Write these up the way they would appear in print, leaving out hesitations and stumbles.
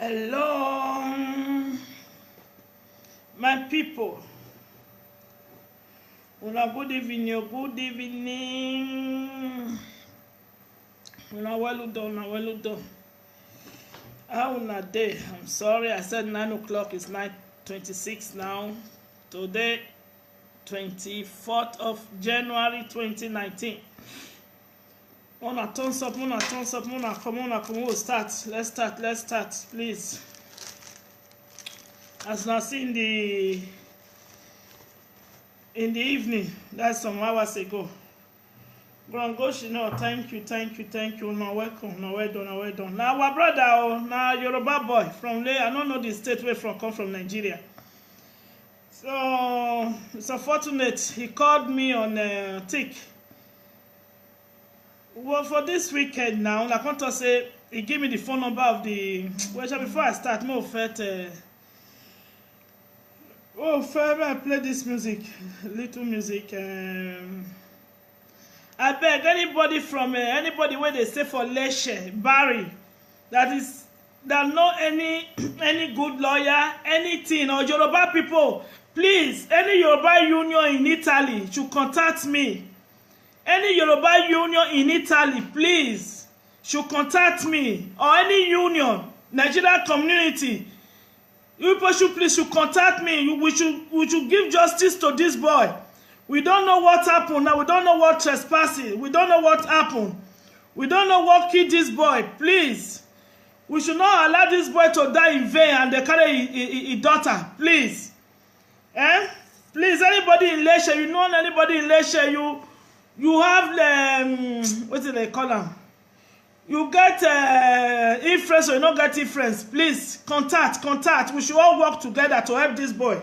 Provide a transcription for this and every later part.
Hello, my people. Good evening, good evening. Well done. How una day? I'm sorry, I said 9 o'clock. It's 9:26 now. Today, 24th of January 2019. Mona thumbs up, Mona come, we'll start. Let's start, please. As now see in the evening, that's some hours ago. Grangoshi, no, thank you. No, welcome, no, well done. Now our brother, now Yoruba boy from there, I don't know the state where come from Nigeria. So it's unfortunate. He called me on tick. Well, for this weekend now, I want to say he gave me the phone number of the. Well, before I start, I play this music, little music. I beg anybody from anybody where they stay for Leshe, Barry, that know any good lawyer, anything, or Yoruba people, please, any Yoruba union in Italy should contact me. Any Yoruba union in Italy, please, should contact me, or any union, Nigerian community. You people should contact me. We should give justice to this boy. We don't know what happened now. We don't know what trespassing. We don't know what happened. We don't know what killed this boy. Please, we should not allow this boy to die in vain and they carry his daughter. Please, please, anybody in Leshe, you know anybody in Leshe, you have what do they call them? You get influence or you don't get influence. Please contact. We should all work together to help this boy.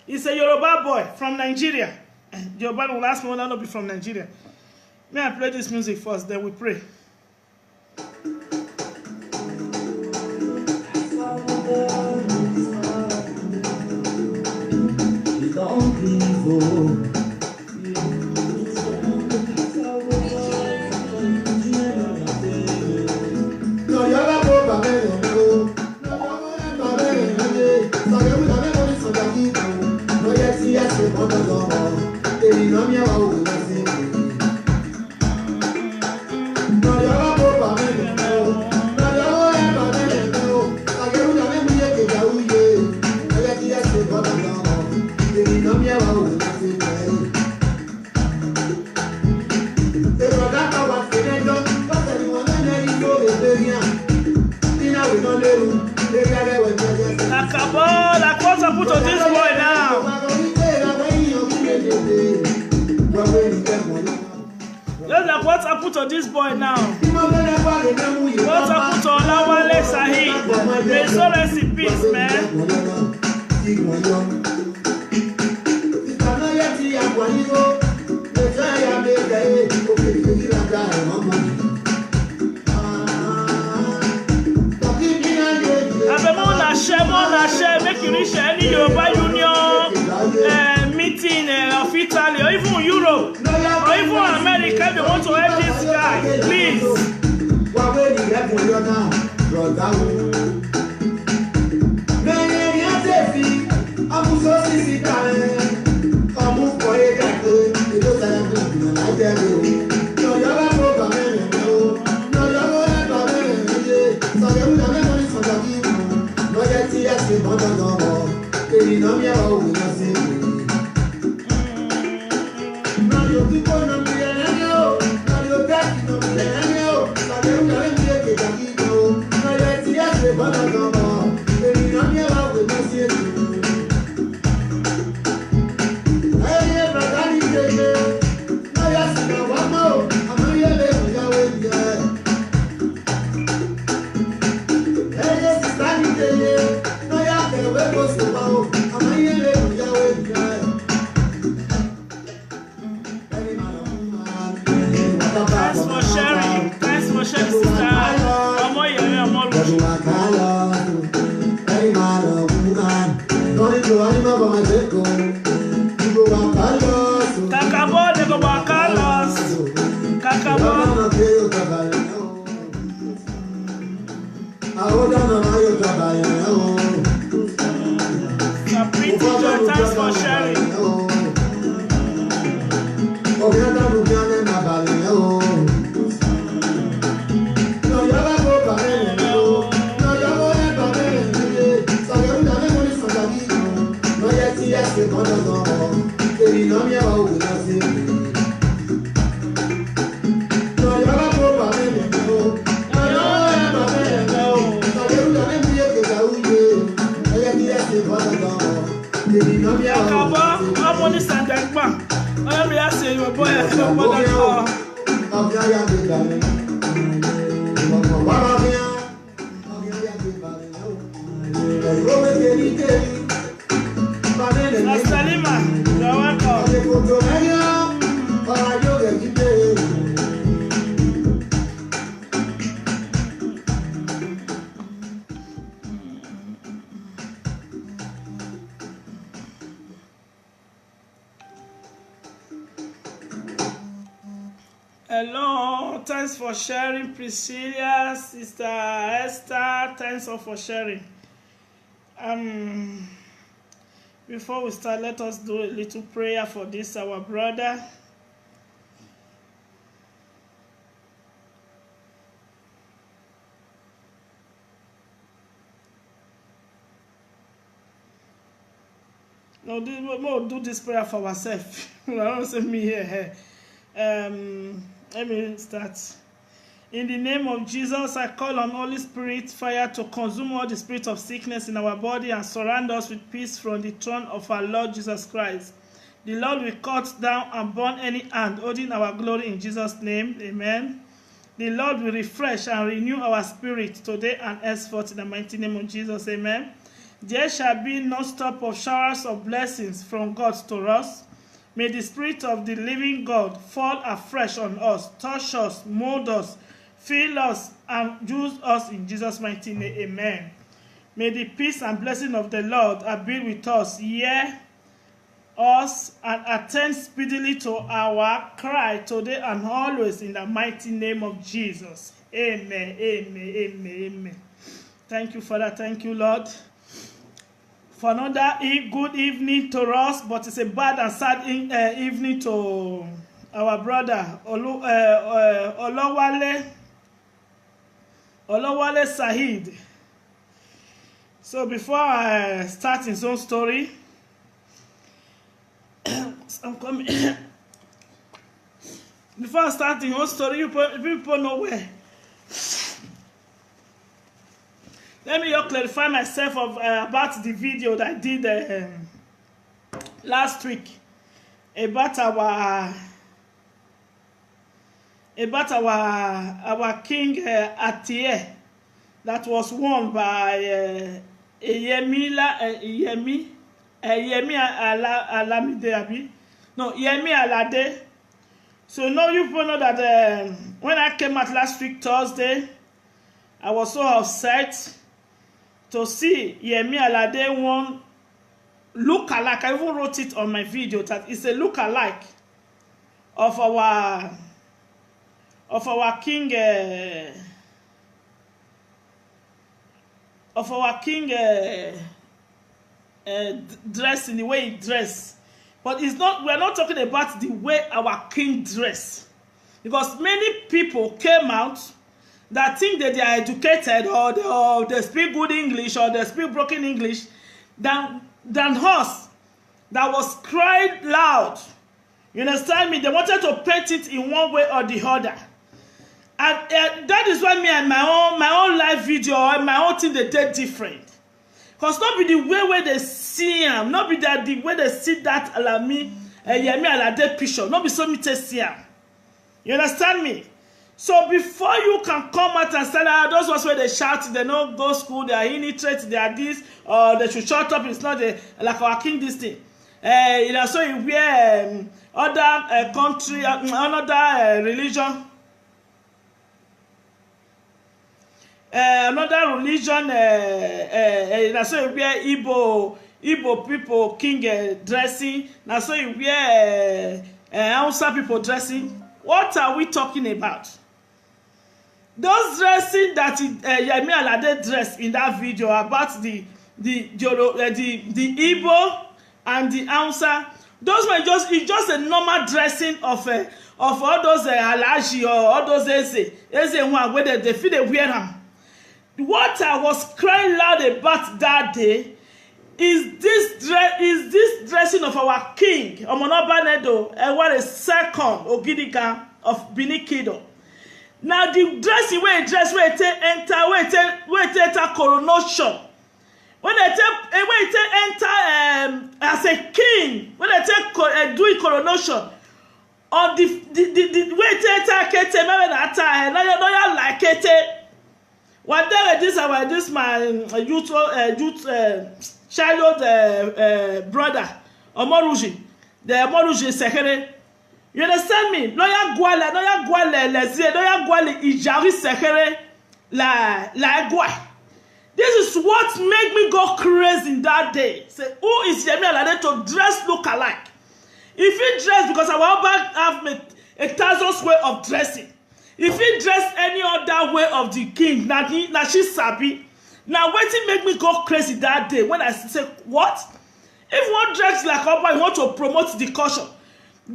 He's a Yoruba boy from Nigeria. Yoruba will ask me when I not be from Nigeria. May I play this music first, then we pray. Like what's I put on this boy now? Just like what I put on this boy now. What I put on Lawale Sahid. May so rest in peace, man. Share, make you reach any Yoruba Union meeting of Italy or even Europe or even America if they want to help this guy, please. Salima, you're welcome. Hello, thanks for sharing, Priscilla, Sister Esther, thanks all for sharing. Before we start, let us do a little prayer for this, our brother. No, we'll do this prayer for ourselves. I don't say me here. Let me start. In the name of Jesus, I call on Holy Spirit fire to consume all the spirit of sickness in our body and surround us with peace from the throne of our Lord Jesus Christ. The Lord will cut down and burn any hand holding our glory in Jesus' name. Amen. The Lord will refresh and renew our spirit today and henceforth in the mighty name of Jesus. Amen. There shall be no stop of showers of blessings from God to us. May the Spirit of the living God fall afresh on us, touch us, mold us, fill us, and use us in Jesus' mighty name. Amen. May the peace and blessing of the Lord abide with us, hear us, and attend speedily to our cry today and always in the mighty name of Jesus. Amen, amen, amen, amen. Thank you, Father. Thank you, Lord, for another good evening to us, but it's a bad and sad evening to our brother Olawale Saheed. So before I start his own story, I'm coming. Before I start his own story, people know where. Let me just clarify myself about the video that I did last week about our king Atie that was won by Yemi Alade. So now you people know that when I came out last week Thursday, I was so upset to see Yemi Alade won look-alike. I even wrote it on my video that it's a look-alike of our king dress, in the way he dress. But it's not. We are not talking about the way our king dress, because many people came out that think that they are educated or they speak good English or they speak broken English than us that was crying loud. You understand me? They wanted to paint it in one way or the other. And that is why me and my own live video and my own thing they did different. Because not be the way where they see him, not be that the way they see that Yemi Alade picture, not be so me to see him. You understand me? So before you can come out and say, those ones where they shout, they don't go school, they are illiterate, they are this, or they should shut up, it's not like our king this thing. You know, so you wear other country, another religion, another religion, now so you wear Igbo people king dressing, now so you wear Hausa people dressing. What are we talking about? Those dressing that Yemi Alade dressed in that video about the Igbo and the Hausa, those were just a normal dressing of all those Alaji or all those Eze one where they feel they wear them. What I was crying loud about that day is this dressing of our king Omonobanedo, what a second Ogidiga of Binikido. Now the dressing where dress where it enter coronation, when it enter as a king, when they take do coronation, on the way to Kete, maybe that time, no you like Kete. One day this my youth childhood brother Omoruji, the Omoruji Sekere. You understand me? No ya gwale lezie, no ya gwale ijari Sekere la gwa. This is what made me go crazy in that day. Say, who is Yemi Alade to dress look alike? If he dress, because our back have 1,000 way of dressing. If he dress any other way of the king, now she sabi. Now waiting make me go crazy that day when I say, what? If one dress like Oba, you want to promote the culture.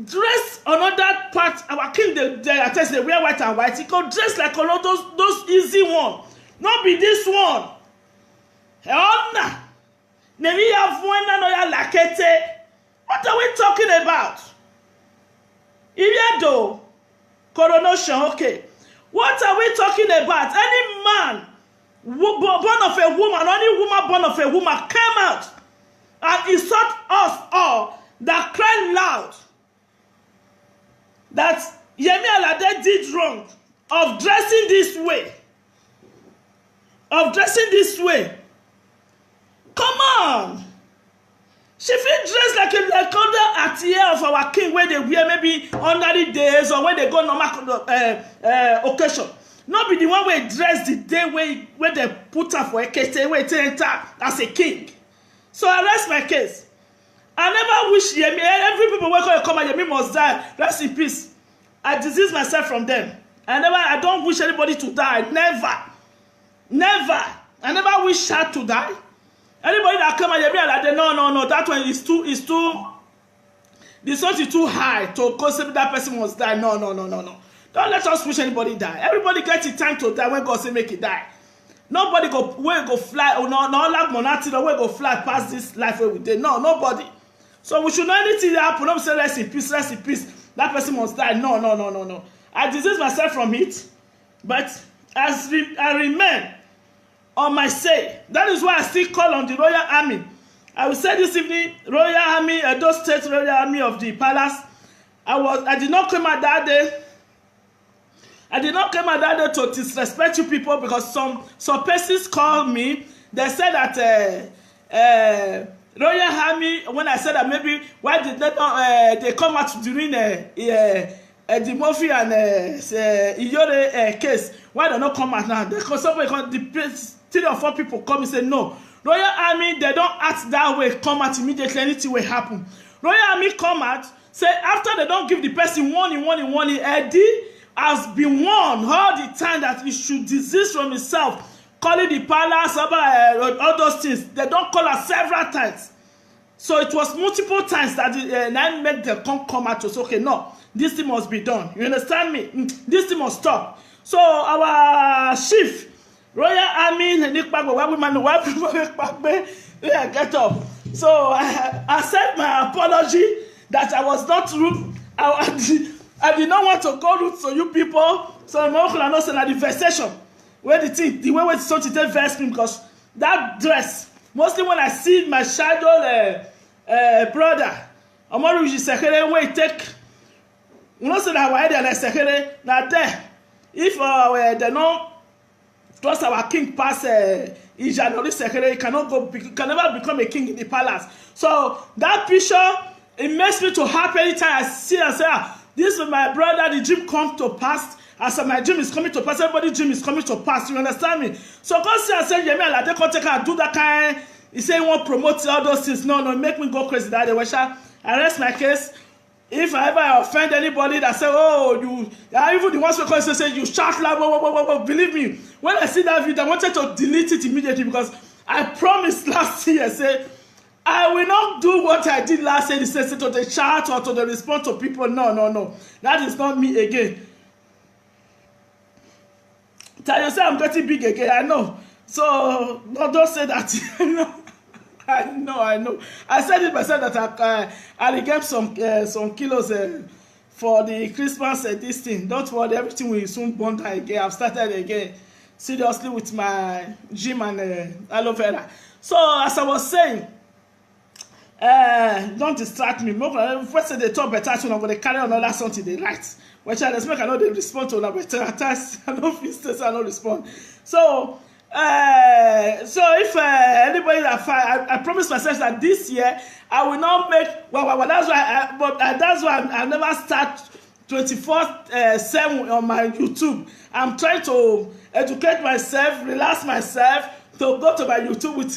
Dress another part, our king, they wear white and white. He can dress like all those easy one. Not be this one. What are we talking about? Iliado, coronation, okay. What are we talking about? Any man born of a woman, any woman born of a woman came out and insult us all that cried loud that Yemi Alade did wrong of dressing this way. Of dressing this way. Come on. She feel dressed like other attire of our king where they wear maybe under the days or when they go normal occasion. Not be the one where dress the day where they put her for a case, where they enter as a king. So I rest my case. I never wish Yemi, every people where come and Yemi must die. Rest in peace. I disease myself from them. I don't wish anybody to die. Never. Never. I never wish her to die. Anybody that come and Yemi, no, that one is too, the source is too high to consider that person must die. No. Don't let us wish anybody die. Everybody gets the time to die when God say make it die. Nobody go fly, or no like monarchy, no way go fly past this life where we did. No, nobody. So we should know anything that happen. Don't say rest in peace, rest in peace. That person must die. No. I disease myself from it, but as I remain on my say. That is why I still call on the Royal Army. I will say this evening, Royal Army, Edo State Royal Army of the Palace. I did not come out that day. I did not come out that day to disrespect you people because some persons called me. They said that Royal Army, when I said that maybe why did they come out during the Murphy and Iyore case, why they not come out now? Because the 3 or 4 people come and say no. Royal Army, they don't act that way, come out immediately, anything will happen. Royal Army come out, say after they don't give the person warning, Eddie has been warned all the time that he should desist from himself, calling the palace, all those things. They don't call her several times. So it was multiple times that I made them come out to say, okay, no, this thing must be done. You understand me? This thing must stop. So our chief, Royal Army, get up. So I said my apology that I was not rude. I did not want to go rude to you people. So I'm not saying the vexation where the way it's such a verse me because that dress, mostly when I see my shadow brother, Omoruji Sekere, where he take, you know, say that why they are Sekere, now there, if they don't trust our king pass Ijanori Sekere, he can never become a king in the palace. So that picture, it makes me to happy anytime I see and say, this is my brother, the dream come to pass. As my dream is coming to pass, everybody's dream is coming to pass. You understand me? So God say, I said, Yemi Alade come take and do that kind. He say he won't promote all those things. No, make me go crazy that way. I rest my case. If I ever offend anybody that say, oh, you, even the ones who come say you shout loud, believe me, when I see that video, I wanted to delete it immediately because I promised last year, say, I will not do what I did last year, to the chat or to the response to people. No. That is not me again. Tell yourself I'm getting big again, I know. So, no, don't say that. I know. I said it myself that I regained some kilos for the Christmas this thing. Don't worry, everything will soon burn down again. I've started again, seriously, with my gym and aloe vera. So, as I was saying, Don't distract me. First they talk better, so I'm going to carry another something they write. Which I make I know they respond to that better. At times I don't feel stress, I don't respond. So if anybody that I promise myself that this year I will not make that's why that's why I never start 24/7 on my YouTube. I'm trying to educate myself, relax myself, to go to my YouTube with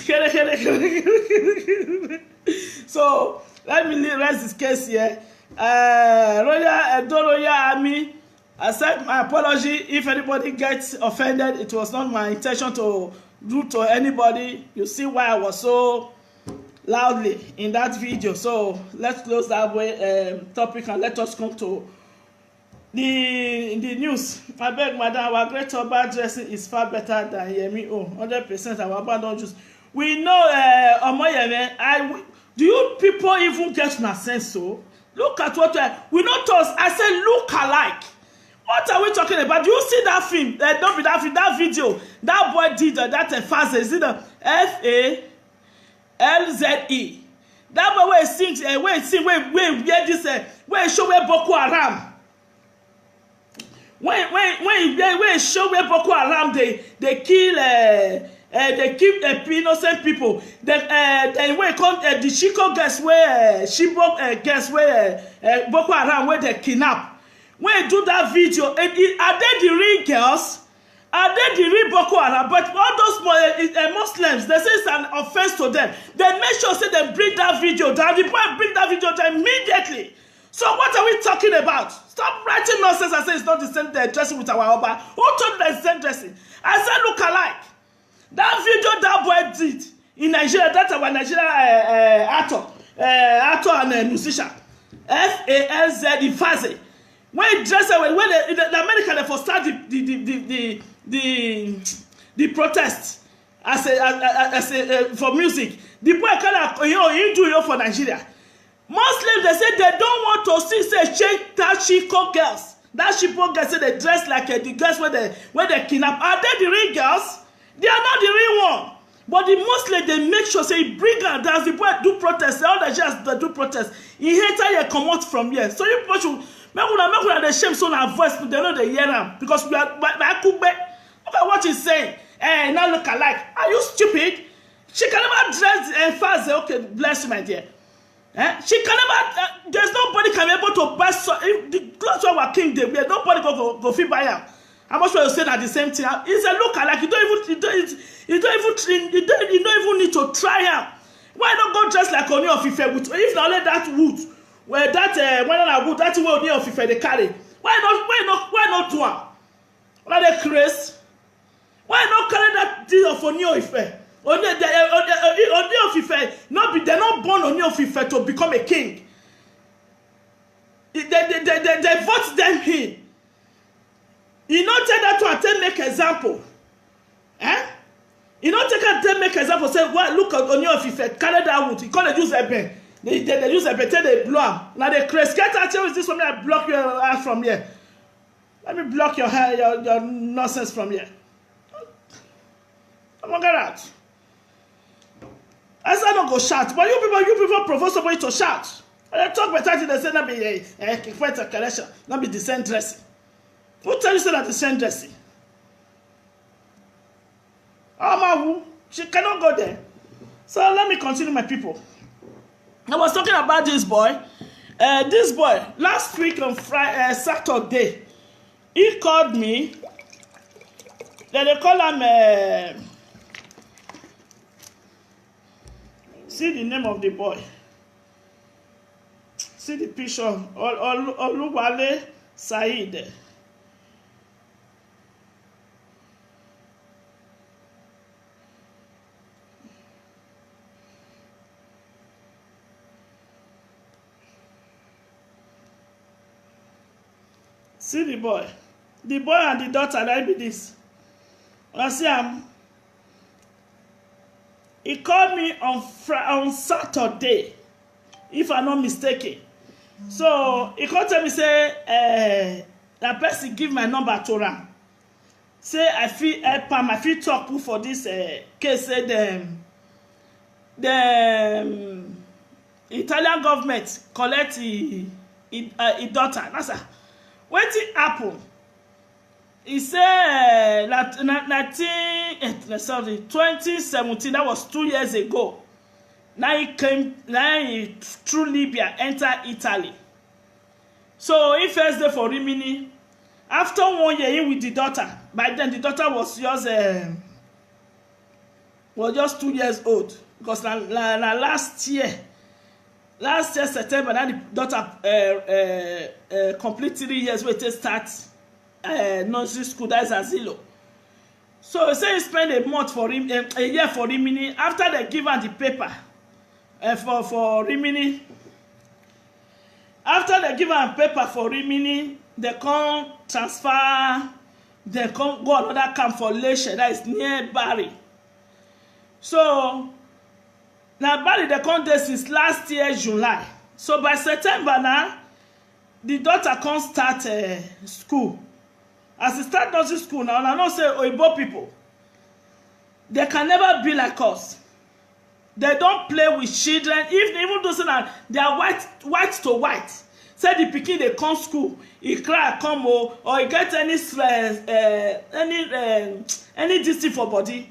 so let me rest this case here. Royal Army, accept my apology if anybody gets offended. It was not my intention to do to anybody. You see why I was so loudly in that video. So let's close that way topic and let us come to the news. I beg, madam, our great Oba dressing is far better than Yemi. 100% our Oba don't just. We know Omoyeme. Do you people even get na sense? So look at what we not us. I said look alike. What are we talking about? Do you see that film? Don't be that film. That video. That boy did that Faze. Is it the FALZE? That boy where he sings. Where he sing. Where this. Where he show where Boko Haram. When he show where Boko Haram they kill they keep innocent people. Then when come the Chiko guess where Shibok guess where Boko Haram where they kidnap. When you do that video, are they the real girls? Are they the real Boko Haram? But all those Muslims, they say it's an offense to them. They make sure say they bring that video down. The boy bring that video down immediately. So what are we talking about? Stop writing nonsense and say it's not the same dressing with our Oba. Who told you the same dressing? I said look alike. That video that boy did in Nigeria, that's our Nigerian actor and musician. FALZ Faze. When he dressed when the American they for start the protest as a for music. The boy kind of he do for Nigeria. Muslims they say they don't want to see change that Chiko girls. That Chiko girls say they dress like the girls where they kidnap. Are they the real girls? They are not the real one. But the Muslims they make sure say bring her down. The boy do protest. All the just they do protest. He hate her come out from here. So you people should make the shame so na voice they know they hear them because we are look at what he's saying. Now look alike. Are you stupid? She can never dress and fast. Okay, bless you, my dear. She can never. There's nobody can be able to buy. So if the clothes were king they wear, nobody go fit buy them. I'm not sure you said at the same time. It's a look alike. You don't even need to try her. Why not go dress like Oni of Ife with if not only that wood where that when I wood that way Oni of Ife they carry. Why not do her? Why they crazy? Why not carry that deal of Oni of Ife? Oni of Ife they're not born Oni of Ife to become a king. They vote them in. You don't take that to attend make example. You don't take that to make example. Say, well, look at Oni of Ife, carry that wood. You can't use a pen. They use a pen, they blow. Now they crazy. Get out here with this from here. I block your ass from here. Let me block your hair, your nonsense from here. I'm gonna get out. I said don't go shout, but you people provoke somebody to shout. They talk better they say not be fight a collection, not be decent dressing. Who tell you so that decent dressing? She cannot go there. So let me continue, my people. I was talking about this boy. This boy last week on Saturday, he called me. Then they call him. See the name of the boy. See the picture. Oluwale Said. See the boy. The boy and the daughter, like be this. I see him. He called me on Saturday, if I'm not mistaken. So he called me say, that person give my number to him. Say I feel help him, I feel talk for this case. Say Italian government collect his daughter. That's a wetin happen. He say 2017, that was 2 years ago. Now he through Libya enter Italy. So he first day for Rimini. After 1 year in with the daughter, by then the daughter was just 2 years old, because last year September, now the daughter complete 3 years wey take start nursery school, that is Asilo. So say he spend a year for Rimini. After they give her the paper for Rimini, after they give her paper for Rimini, they come transfer, they come go another camp for Lecce, that is near Bari. So now Bari they come there since last year July. So by September now, the daughter come start school. As he start nursery school now, I know say Oyibo people, they can never be like us. They don't play with children, even though they are white to white. Say the pikin they come school, he cry come or he get any this thing for body.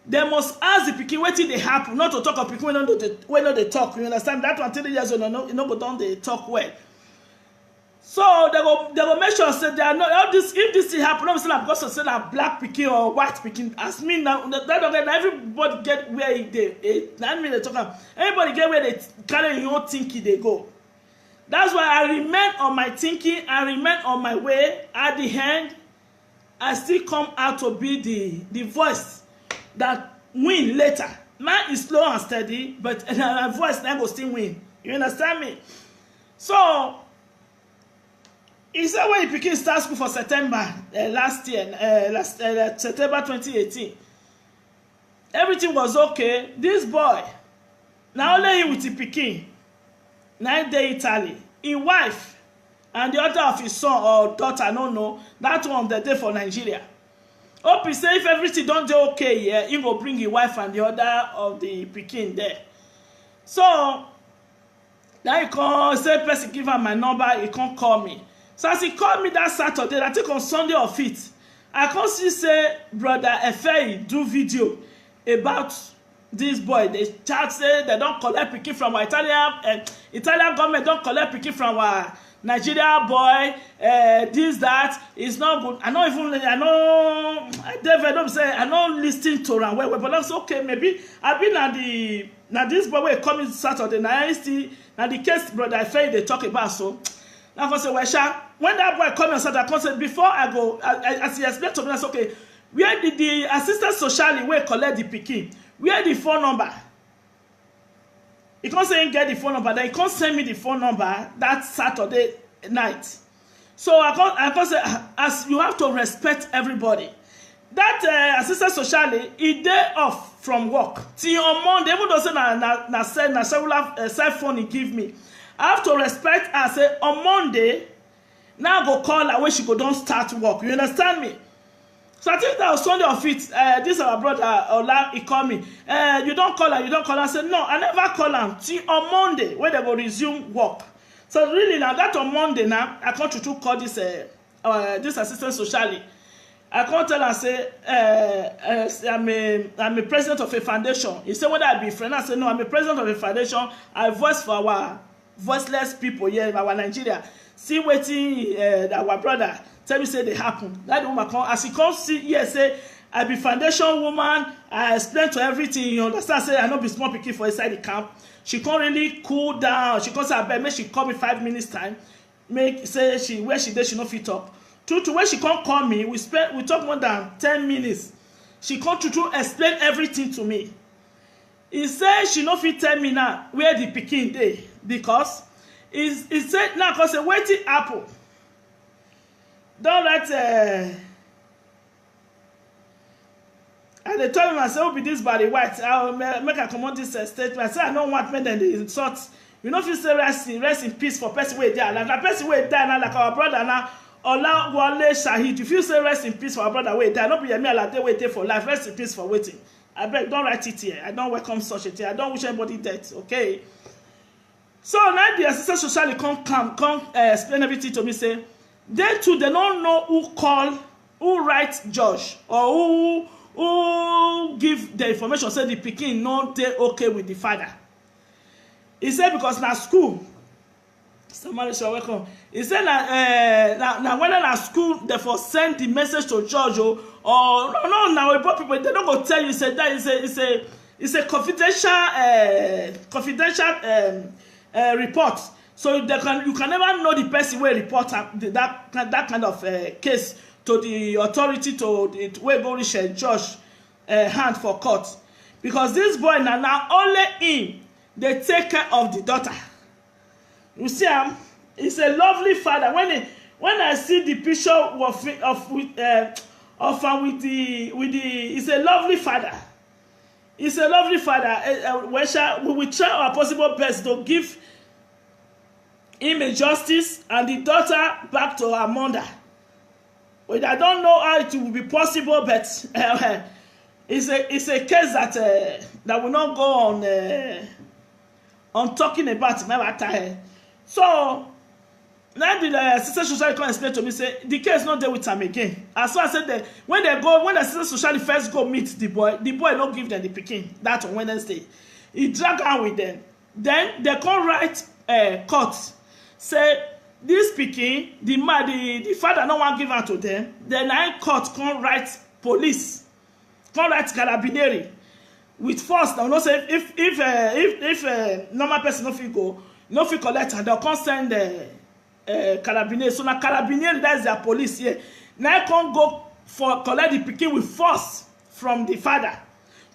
They must ask the pikin wetin dey happen, not to talk of pikin when no dey talk. You understand? That one 3 years old, no go don dey talk well. So they go make sure say they are not all this. If this thing happen, not say na because of say na black pikin or white pikin. As me now, that everybody get where e dey. Na me dey talk am. Everybody get where they carry your own thinking they go. That's why I remain on my thinking. I remain on my way. At the end, I still come out to be the voice that win later. Mine is slow and steady, but my voice now go still win. You understand me? So he said when he pikin start school for September last year, September 2018, everything was okay. This boy, now only him with the pikin, 9 day Italy, his wife and the other of his son or daughter, no know that one the day for Nigeria. Hope he say if everything don't do okay here, he go bring his wife and the other of the pikin there. So now he come say person give him my number, he come call me. So as he called me that Saturday, I think on Sunday of it, I come see say brother Efe do video about this boy. They chat say they don't collect pikin from our Italian government, don't collect pikin from our Nigeria boy, this that is not good. I know David say I know listening to am well, but that's okay. Maybe I been at this boy wey coming Saturday. Now the case brother Efe they talk about so. Now I say well, sha, when that boy come on Saturday, I said before I go, as he explained to me, I said okay, where did the assistant socially wey collect the pikin? Where the phone number? He can't say he get the phone number. Then he can't send me the phone number that Saturday night. So I can't say as you have to respect everybody. That assistant socially, he day off from work till on Monday. Even though say na cellular cell phone he give me, I have to respect. I say on Monday now go call her when she go don't start work. You understand me? So I think that was Sunday of it. This our brother Ola, he called me. You don't call her, you don't call her. I said, no, I never call her till on Monday when they go resume work. So really now that on Monday now, I come to call this assistant socially. I can't tell her say I'm a president of a foundation. He said whether I be friend. I said no, I'm a president of a foundation. I voice for our voiceless people here in our Nigeria. See waiting our brother tell me say they happen. That woman come as he come see here say I be foundation woman. I explain to everything. You understand? Say I no be small pikin for inside the camp. She can't really cool down. She can't say abeg make she call me 5 minutes time. Make say she where she dey she no fit talk. True to when she can't call me, we talk more than 10 minutes. She can't true explain everything to me. He say she no fit tell me now where the pikin dey because he said now because say wetin happen. Don't let and they told me I say who be this body white. I'll make her come on this statement. I say I don't want men then they insult. You know if you say rest in peace for person wey die. Like person wey die now like our brother now Ola Wale Shahid. If you say rest in peace for our brother wey die, no be me Alade wey dey for life. Rest in peace for waiting. I beg don't write it here. I don't welcome such a thing. I don't wish anybody death. Okay. So now the assistant socially come explain everything to me. Say they too they don't know who write judge or who give the information. Say the pikin no dey okay with the father. He said because na school. Somebody should welcome. He said na whether na school therefore send the message to judge or no now about people they don't go tell you say that it's a confidential report. So you can never know the person where report that kind of case to the authority to the way go reach a judge hand for court, because this boy now only him they take care of the daughter. You see him, he's a lovely father. When I see the picture of with the he's a lovely father. He's a lovely father. We will try our possible best to give him a justice and the daughter back to her mother. But I don't know how it will be possible, but it's a case that will not go on talking about matter. So now the assistant social come explain to me say the case not there with him again. As well as I said when the assistant social first go meet the boy don't give them the pikin that on Wednesday. He drag out with them. Then they come write court say this pikin the father no want give am to them. Then I court come write police, come write carabinieri with force. Now no say if normal person no fit go, no fit collect, and they'll come send carabinieri. So now carabinieri that's their police here. Now can't go for collect the pikin with force from the father.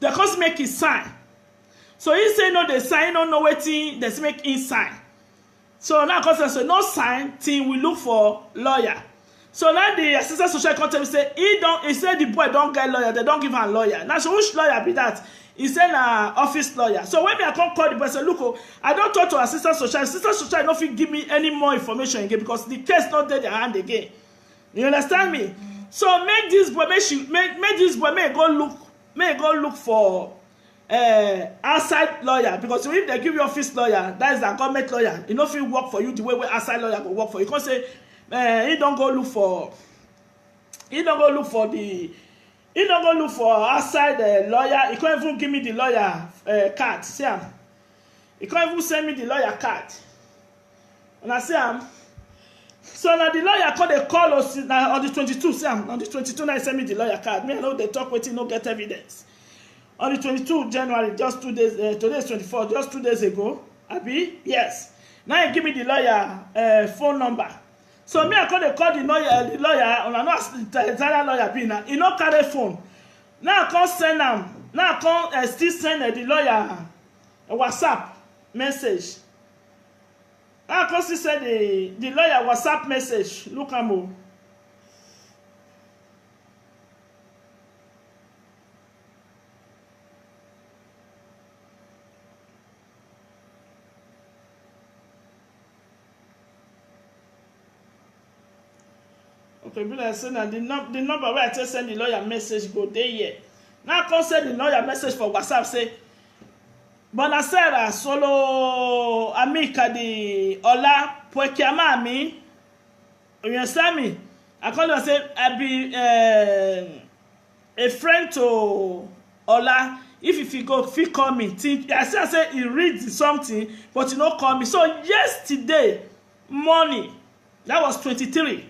They can't make his sign. So he say no, they sign no waiting. They make him sign. So now because so no sign, team we look for lawyer. So now the assistant social contact say he said the boy don't get lawyer, they don't give him a lawyer. Now so which lawyer be that? He said office lawyer. So when I come call the boy say look, I don't talk to assistant social no fit give me any more information again because the case not there their hand again. You understand me? So make this boy go look for outside lawyer, because if they give you office lawyer, that is a government lawyer. You know if you work for you the way outside lawyer go work for you. You can't say he don't go look for outside lawyer. He can't even give me the lawyer card. See him? He can't even send me the lawyer card. And I see him. So now the lawyer call us on the 22. See him? On the 22 now he send me the lawyer card. Me I know they talk waiting no get evidence. On the 22 January, just 2 days, today is 24, just 2 days ago, Abi? Yes. Now he give me the lawyer phone number. So me I call the lawyer, and I know as the lawyer be now, he no carry phone. Now I can't send them. Now I can't still send the lawyer a WhatsApp message. Now I can't still send the lawyer WhatsApp message. Look at me. Okay, be like saying that the number where I just send the lawyer message go there here. Now I can send the lawyer message for WhatsApp say, Buonasera, solo amica di Ola, puoi chiamarmi? You understand me? I call you and say I be a friend to Ola. If you call me, I say he reads something, but he don't call me. So yesterday morning, that was 23.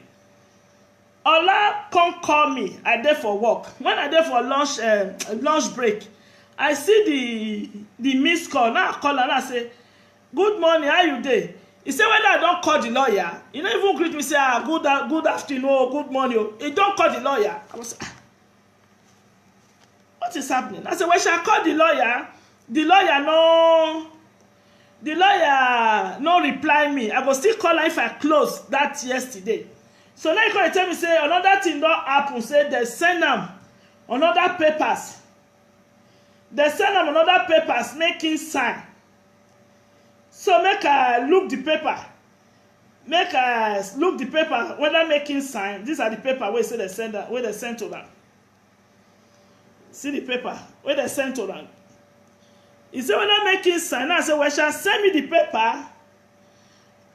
Ola come call me. I there for work. When I there for lunch break, I see the missed call. Now I call and I say, "Good morning, how you dey?" He say when I don't call the lawyer, he don't even greet me say good afternoon or good morning. He don't call the lawyer. I was what is happening? I say when I call the lawyer no reply me. I go still call her if I close that yesterday. So now you can tell me say another thing don't happen. Say they send them another papers. They send them another papers making sign. So make I look the paper. Make I look the paper whether making sign. These are the paper where say they send where they send to them. See the paper where they send to them. He said when I'm making sign, I said, well, shall send me the paper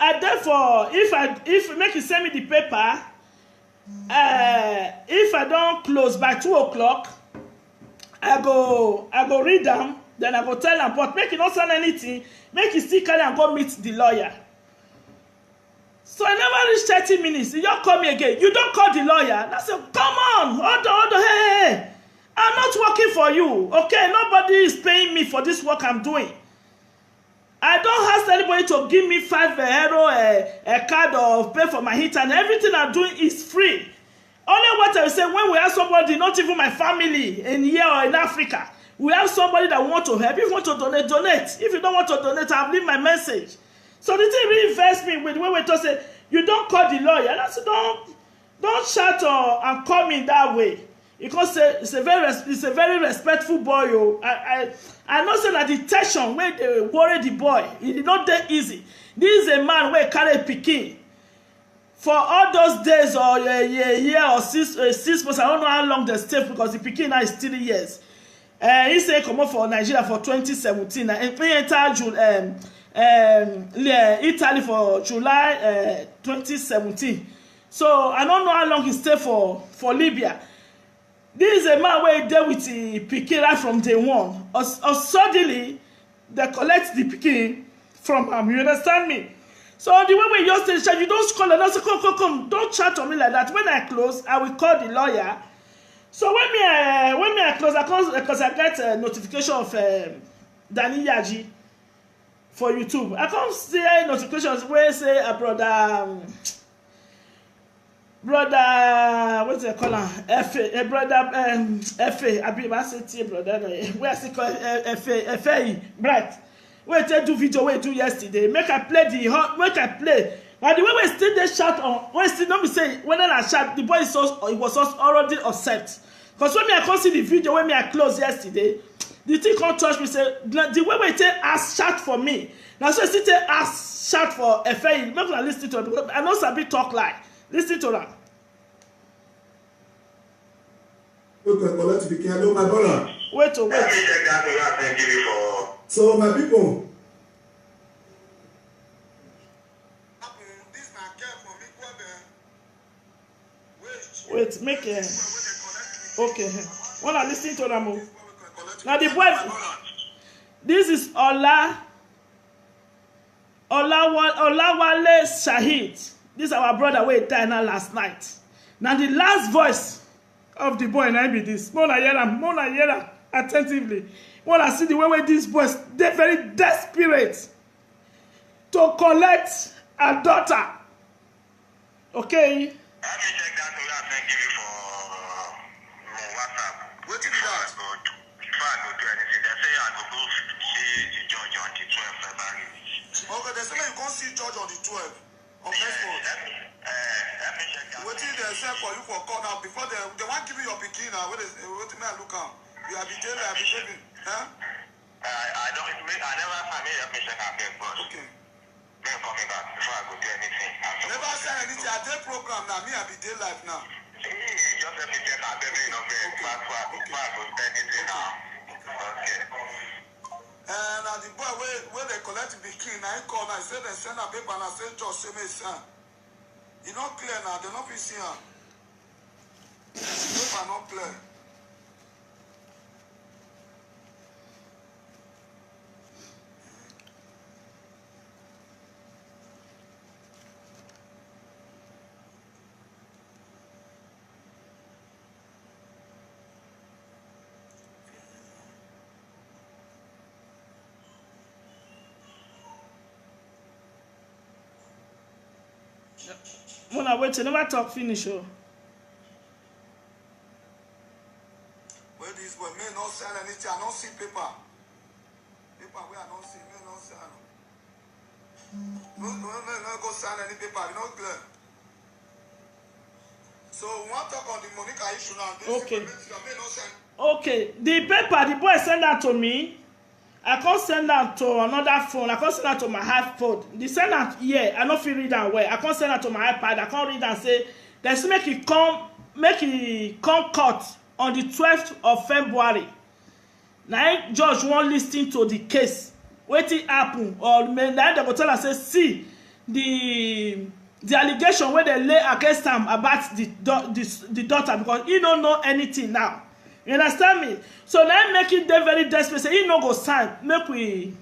I therefore, if make you send me the paper, if I don't close by 2 o'clock, I go read them, then I go tell them, but make you not sign anything, make you still carry and go meet the lawyer. So I never reached 30 minutes. You just call me again. You don't call the lawyer. I said, come on, hold on, hey. I'm not working for you, okay? Nobody is paying me for this work I'm doing. I don't ask anybody to give me 5 euro a card or pay for my heat, and everything I'm doing is free. Only what I say, when we have somebody, not even my family in here or in Africa, we have somebody that want to help. If you want to donate, donate. If you don't want to donate, I'll leave my message. So the thing really vex me with when we talk say, you don't call the lawyer. And I said, don't shout and call me that way. Because it's a very respectful boy. Oh. I know say that the tension where they worry the boy, it's not that easy. This is a man where carry pikin for all those days or a year or 6 months. I don't know how long they stay because the pikin now is 3 years. He say come up for Nigeria for 2017 and he enter Italy for July 2017. So I don't know how long he stay for Libya. This is a man where he dealt with the pikin right from day one. Or suddenly, they collect the pikin from him. You understand me? So the way we just tell you, you don't call and say, come, don't chat to me like that. When I close, I will call the lawyer. So when I close, because I get a notification of Danny Yaji for YouTube. I can't see notifications where say brother, what's it called? Brother I be brother. Where I say call F.A. Bright. Where I do video where I do yesterday. Make I play. But the way we still they shout on, when still don't be say when I shout, the boy was already upset. Because when I come see the video when I close yesterday, the thing can't touch me. Say the way we take ask shout for me. Now so still take ask shout for F.A. Make I listen to it because I know Sabi talk like. Listen to that. Hello, my brother. Wait. So, my people. Wait, make it. Okay. When I listen to them. Now the boy. This is Olawale Shahid. This is our brother who died now last night. Now the last voice of the boy now be this. Mona hear attentively. When I see the way this boys, they're very desperate to collect a daughter. Okay. Let me check that to you and give you for WhatsApp. What did that? Before I go do anything, they say I go see the judge on the 12th February. Okay, they say you can't see judge on the 12th. Of next month. Let me check that. What did they say for you for call now? Before they want to give you your bikini now. What may I look at? You have been telling, I've been telling. Huh? I never find me. Let me check that first, boss. Okay. Then call me back before I go do anything. Never say anything. I did program now. Me, I be day life now. Just let me check that. Before I go do anything now. Okay. And the boy where they collect the bikini, I call and I say they send a paper and I say just say me son. It's not clear now, they're not see her. The paper not clear. When I wait, you never talk finish. Oh. Where this boy may not sell anything, I don't see paper. Paper where I don't see, may not sell. No go sign any paper, you know clear. So we want to talk on the Monica issue now. Okay. May not send. Okay, the paper the boy sent that to me. I can't send that to another phone. I can't send that to my iPhone. The send that here, I don't feel read that well. I can't send that to my iPad. I can't read and say, let's make it come court on the 12th of February. Now, Judge won't listen to the case. What it happen? Or now they go tell us say, see, allegation wey they lay against am about the daughter, because he don't know anything now. You understand me? So now make it dey very desperate. Say he no go sign. Make we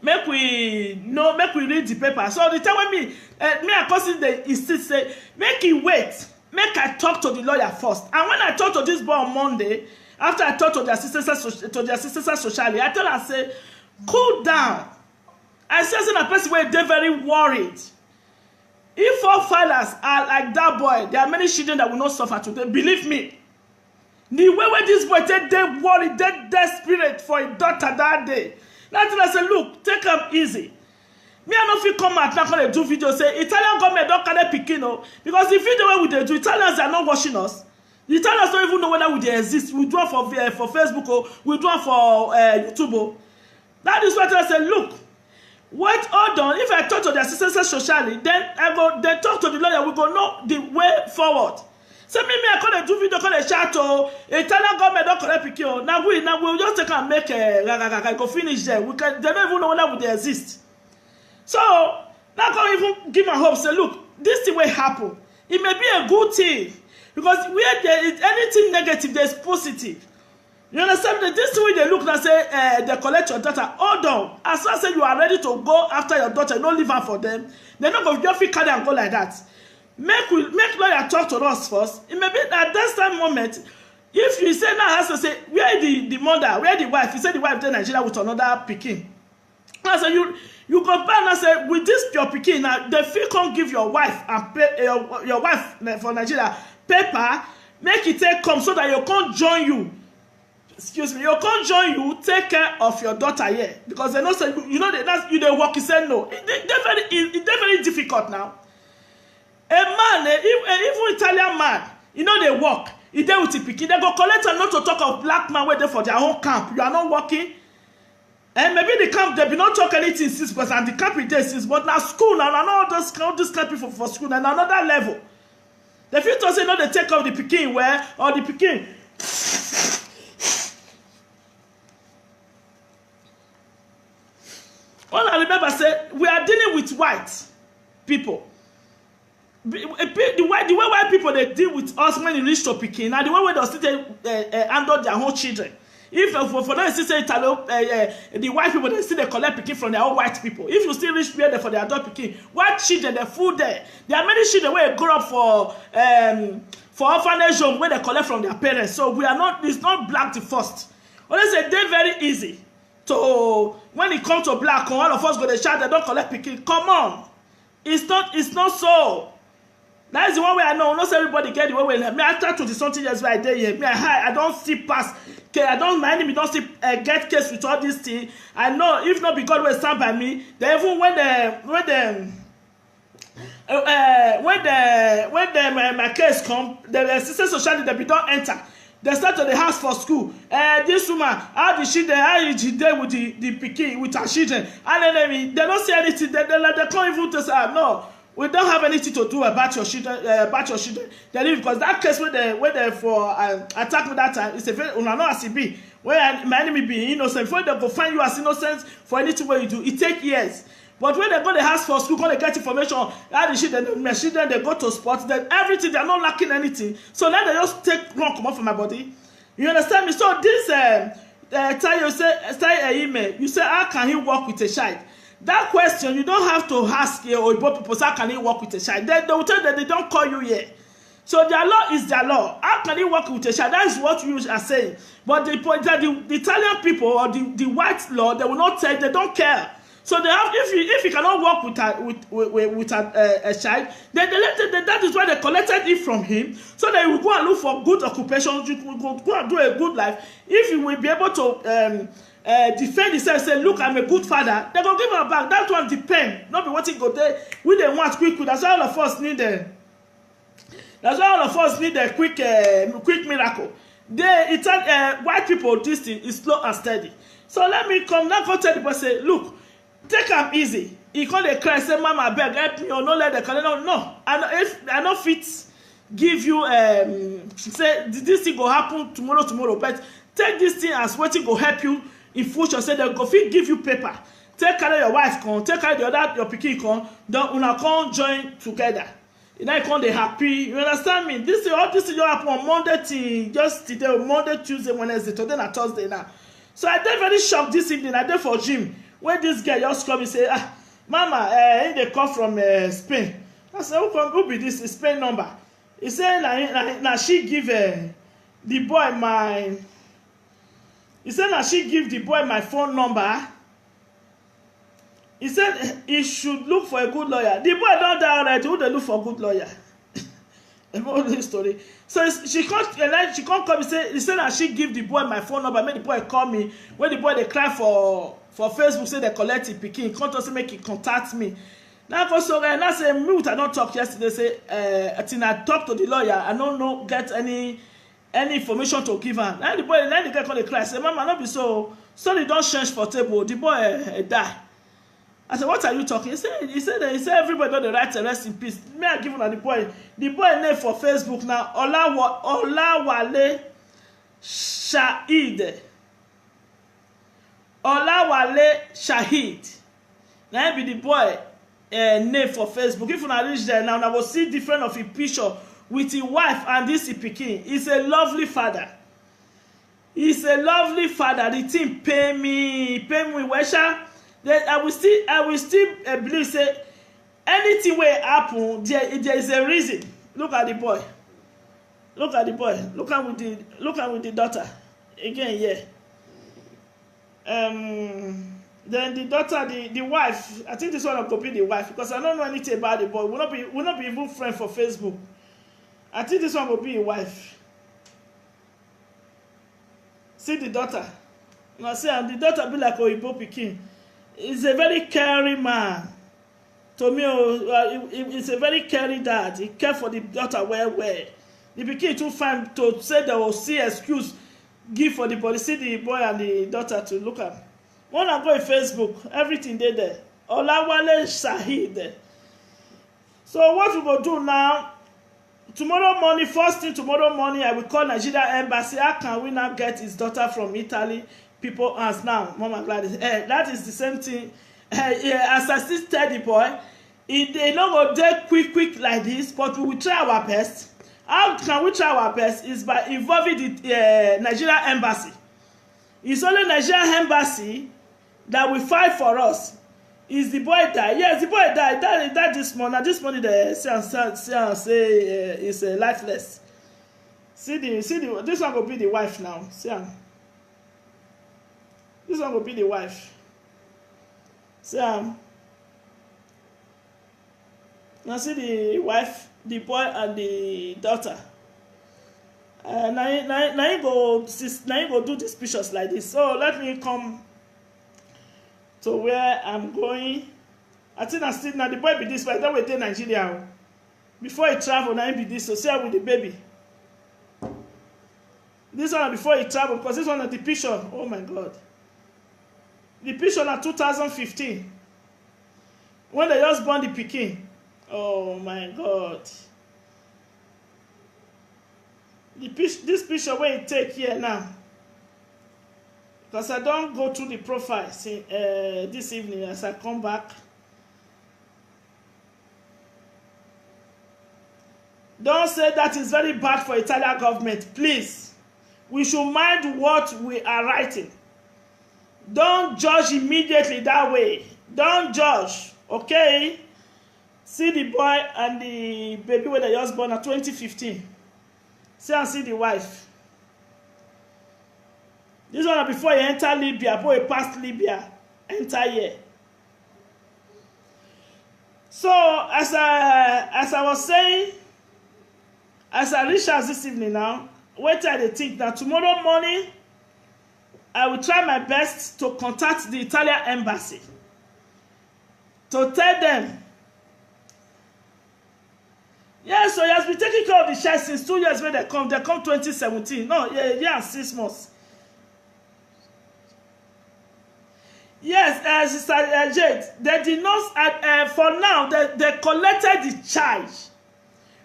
read the paper. So the time when me I consider the insist say make he wait. Make I talk to the lawyer first. And when I talk to this boy on Monday, after I talk to the assistant socially, I tell her, say, cool down. I say a person where they're very worried. If all fathers are like that boy, there are many children that will not suffer today. Believe me. The way where this boy they worried, they desperate for a daughter that day. That's why I say, look, take them easy. Me, I don't feel come out now when they do video say Italian government don't carry Pekino, because the video where we do, Italians are not watching us. The Italians don't even know whether we exist. We do it for Facebook or we do it for YouTube. That is what I say. Look, wait, hold on. If I talk to the assistant socially, then I go then talk to the lawyer. We go know the way forward. Say me, I call do video, call a chat. Italian government don't carry Pekino. Now we'll just take and make a go finish there. We can. They don't even know whether we exist. So now I can't even give my hope. Say, look, this thing will happen. It may be a good thing, because where there is anything negative, there's positive. You understand that this way they look and say they collect your daughter. Hold on. As I say you are ready to go after your daughter, don't leave her for them. They're not going to just carry and go like that. Make lawyer talk to us first. It may be at that moment. If you say now has to say where the mother, where the wife, you say the wife in Nigeria with another pikin. I say you compare and say with this your pikin now the fee can't give your wife and pay your wife for Nigeria paper, make it take come so that you can't join you. Excuse me, you can't join you, take care of your daughter here, because they know say you know that you they work. You say no. It's very difficult now. A man, even Italian man, you know they work. He there with the pikin, they go collect and not to talk of black man where they for their own camp. You are not working. And maybe the camp they be not talk anything since, because and the camp it is, but now school now all this kind of people for school and another level. The future say no, they take off the pikin where or the pikin. All I remember say we are dealing with white people. The way white people they deal with us when it reach to pikin, now the way they still handle their own children. If for them still say Italo, the white people they still they collect pikin from their own white people. If you still reach where they for their adult pikin, white children they full there. There are many children where they grow up for orphanage home where they collect from their parents. So we are not. It's not black the first. Honestly, they're very easy. So when it comes to black, all of us go to shout they don't collect pikin. Come on, it's not so. That is the one way I know. Not everybody get the way. Me after 20 something years where I did here. Me I don't see pass. Okay, I don't mind me. Don't see get case with all this thing. I know if not because will stand by me. They even when my case come, the assistant society they be don't enter. They start to the house for school. This woman, how did she there with the pikin with her children? And then they don't say anything. They can't even to say no. We don't have anything to do about your children. They leave because that case where they for attack me that time, it's a very not as it be. Where my enemy be innocent, before they go find you as innocent for anything where you do, it take years. But when they go to the house for school, when they get information, how the children they go to sports, then everything they're not lacking anything. So now they just take wrong come off from my body. You understand me? So this time you say email, you say how can he work with a child? That question, you don't have to ask or people how can he work with a child. They will tell you that they don't call you here. So their law is their law. How can he work with a child? That is what you are saying. But the Italian people or the white law, they will not tell, they don't care. So they have if you cannot work with a child, then that is why they collected it from him, so that he will go and look for good occupation, you will go and do a good life. If you will be able to defend himself, say, look, I'm a good father, they go give him back. That one depend. Not be what he go there. We they want quick. That's why all of us need a quick miracle. White people, this thing is slow and steady. So let me come now. Go tell the person, say, look, take am easy. He call the cry, say, Mama, beg, help me, or no let the call. No. And if I not fit give you say this thing go happen tomorrow, but take this thing as what it go help you in future. Say they go fit give you paper. take carry your wife come, take carry the other your pikin come, then una come join together. Now you come dey happy. You understand me? All this thing just happen on Monday till just today, Monday, Tuesday, Wednesday, today na Thursday now. So I dey very shocked this evening. I dey for gym when this girl just come and say, Mama, he dey come from Spain. I say, who be this Spain number? He say na she give the boy my. He said na she give the boy my phone number. He said he should look for a good lawyer. The boy don't die already. Who they look for a good lawyer? This story. So she come come and say, he said that she give the boy my phone number, make the boy call me. When the boy they cry for Facebook, say they collect the pikin, come to say make he contact me. Now for so now say me I don't talk yesterday. Say until I talk to the lawyer, I don't know get any information to give her. Now the guy call the cry. Say, Mama, not be so. Sorry, don't change for table. The boy die. I said, what are you talking? He said everybody got the right to rest in peace. Me I give him the boy. The boy name for Facebook now, Olawale Shahid. Olawale Shahid. Now be the boy name for Facebook. If you not reach there now, I will see different of a picture with his wife and this pikin. He's a lovely father. He's a lovely father. The team pay me well. I will still believe say anything will happen. There is a reason. Look at the boy. Look at the boy. Look at with the daughter. Again, yeah. Then the daughter, the wife. I think this one will copy the wife because I don't know anything about the boy. Will not be even friend for Facebook. I think this one will be a wife. See the daughter. Now see, and the daughter be like Oyibo pikin. He's a very caring man. To me, he's a very caring dad. He care for the daughter well. The pikin too fine to say they will see excuse give for the body. See the boy and the daughter to look at. When I go on Facebook, everything there. Olawale Shahid. So what we go do now? Tomorrow morning, first thing tomorrow morning, I will call Nigeria embassy. How can we now get his daughter from Italy? People ask now, Mama Gladys. That is the same thing. As I still tell the boy, they not go there quick like this, but we will try our best. How can we try our best? Is by involving the Nigeria embassy. It's only Nigeria embassy that will fight for us. Is the boy died? Yes, the boy died. He died this morning. This morning they say is lifeless. See the this one will be the wife now. See this one will be the wife. See now see the wife, the boy and the daughter. Now you go do these pictures like this. So let me come to where I'm going. I think I still now the boy be this, but that way to Nigeria. Before he travel, now he be this. So see her with the baby. This one before he travel, because this one is the picture. Oh my God. The picture na 2015. When they just born the pikin. Oh my God. This picture where you take here now. Because I don't go through the profile this evening as I come back. Don't say that is very bad for Italian government. Please. We should mind what we are writing. Don't judge immediately that way. Don't judge. Okay? See the boy and the baby when they just born in 2015. See and see the wife. This one before he enter Libya, before he passed Libya, enter here. So as I was saying, as I reach out this evening now, wait till I think that tomorrow morning I will try my best to contact the Italian embassy to tell them. Yes, so he has been taking care of the child since 2 years when they come. They come 2017. No, yeah, 6 months. Yes, Sister Jade, they did not, for now, they collected the child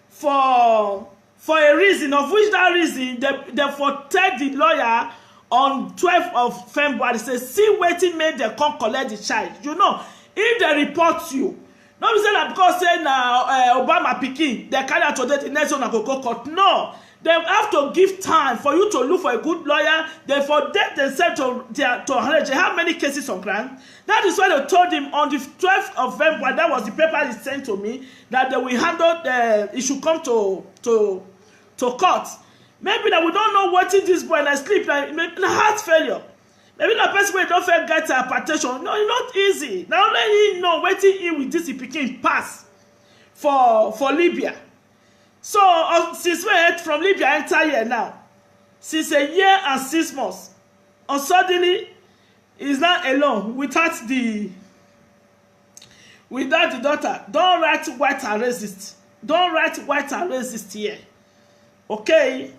for a reason, of which that reason, they for tell the lawyer on 12th of February say see wetin make dem come collect the child. You know, if they report you, no be say na because say na Obama pikin dem carry am today, the next one na go court. No, dem have to give time for you to look for a good lawyer. They for them themselves to arrange. How many cases on ground? That is why they told him on the 12th of February. That was the paper he sent to me, that they will handle. It should come to court. Maybe that we don't know what is this boy na sleep na heart failure. Maybe na person wey don fit get hypertension. No, it's not easy. Na only he know wetin he with this pikin pass for Libya. So since we head from Libya enter here now, since a year and 6 months, and suddenly he's not alone without the daughter. Don't write white and racist. Don't write white and racist here. Okay?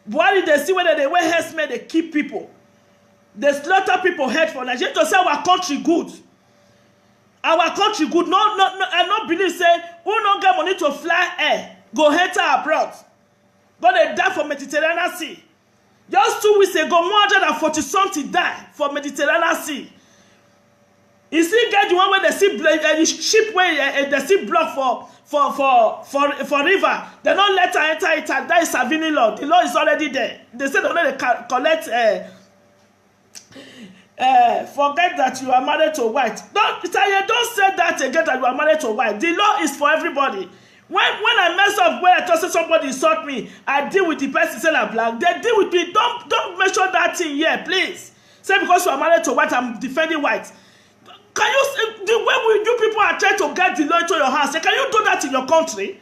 Buhari, they see whether they wear herdsmen, they keep people. They slaughter people head for Nigeria to say our country good. Our country good. No, I don't believe say who no get money to fly air, go enter abroad. But they die for Mediterranean Sea. Just 2 weeks ago, 140 something die for Mediterranean Sea. You see, get the one where they see ship where they see block for river. They don't let her enter it, and that is Savini law. The law is already there. They say they collect. Forget that you are married to white. Don't say that again, that you are married to white. The law is for everybody. When I mess up where I thought somebody insult me, I deal with the person say I'm black. They deal with me. Don't mention that thing here, please. Say because you are married to white, I'm defending white. Can you, the way you people are trying to get the law into your hands, can you do that in your country?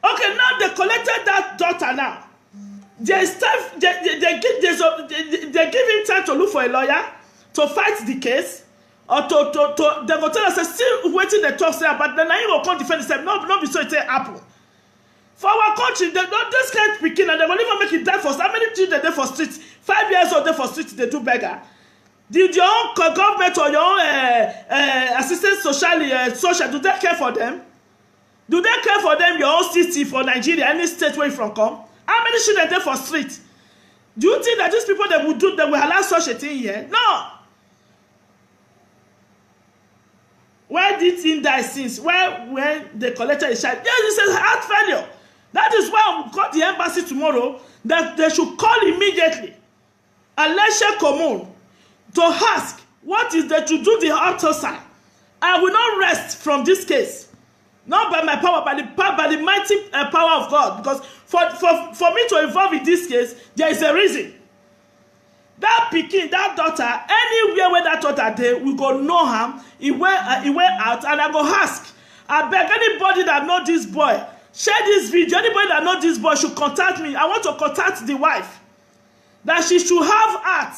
Okay, now they collected that daughter now. They give him time to look for a lawyer to fight the case, or to they go tell us still waiting the talk say about then he will come defend himself. No be so it happen. For our country, this kind of pikin and they will even make it die for how many children they for streets? 5 years old they for streets they do beggar. Did your own government or your own assistant social do they care for them? Do they care for them? Your own city for Nigeria, any state where you from come? How many children there for street? Do you think that these people that will allow such a thing here? No. Why did he die since? When they collected a child? Yes, it says heart failure. That is why we call the embassy tomorrow that they should call immediately Alesha Commune to ask what is there to do the autopsy. I will not rest from this case. Not by my power, by the mighty power of God. Because for me to involve in this case, there is a reason. That pikin, that daughter, anywhere where that daughter dey, we go know him. He went out, and I go ask. I beg anybody that know this boy, share this video. Anybody that know this boy should contact me. I want to contact the wife. That she should have heart.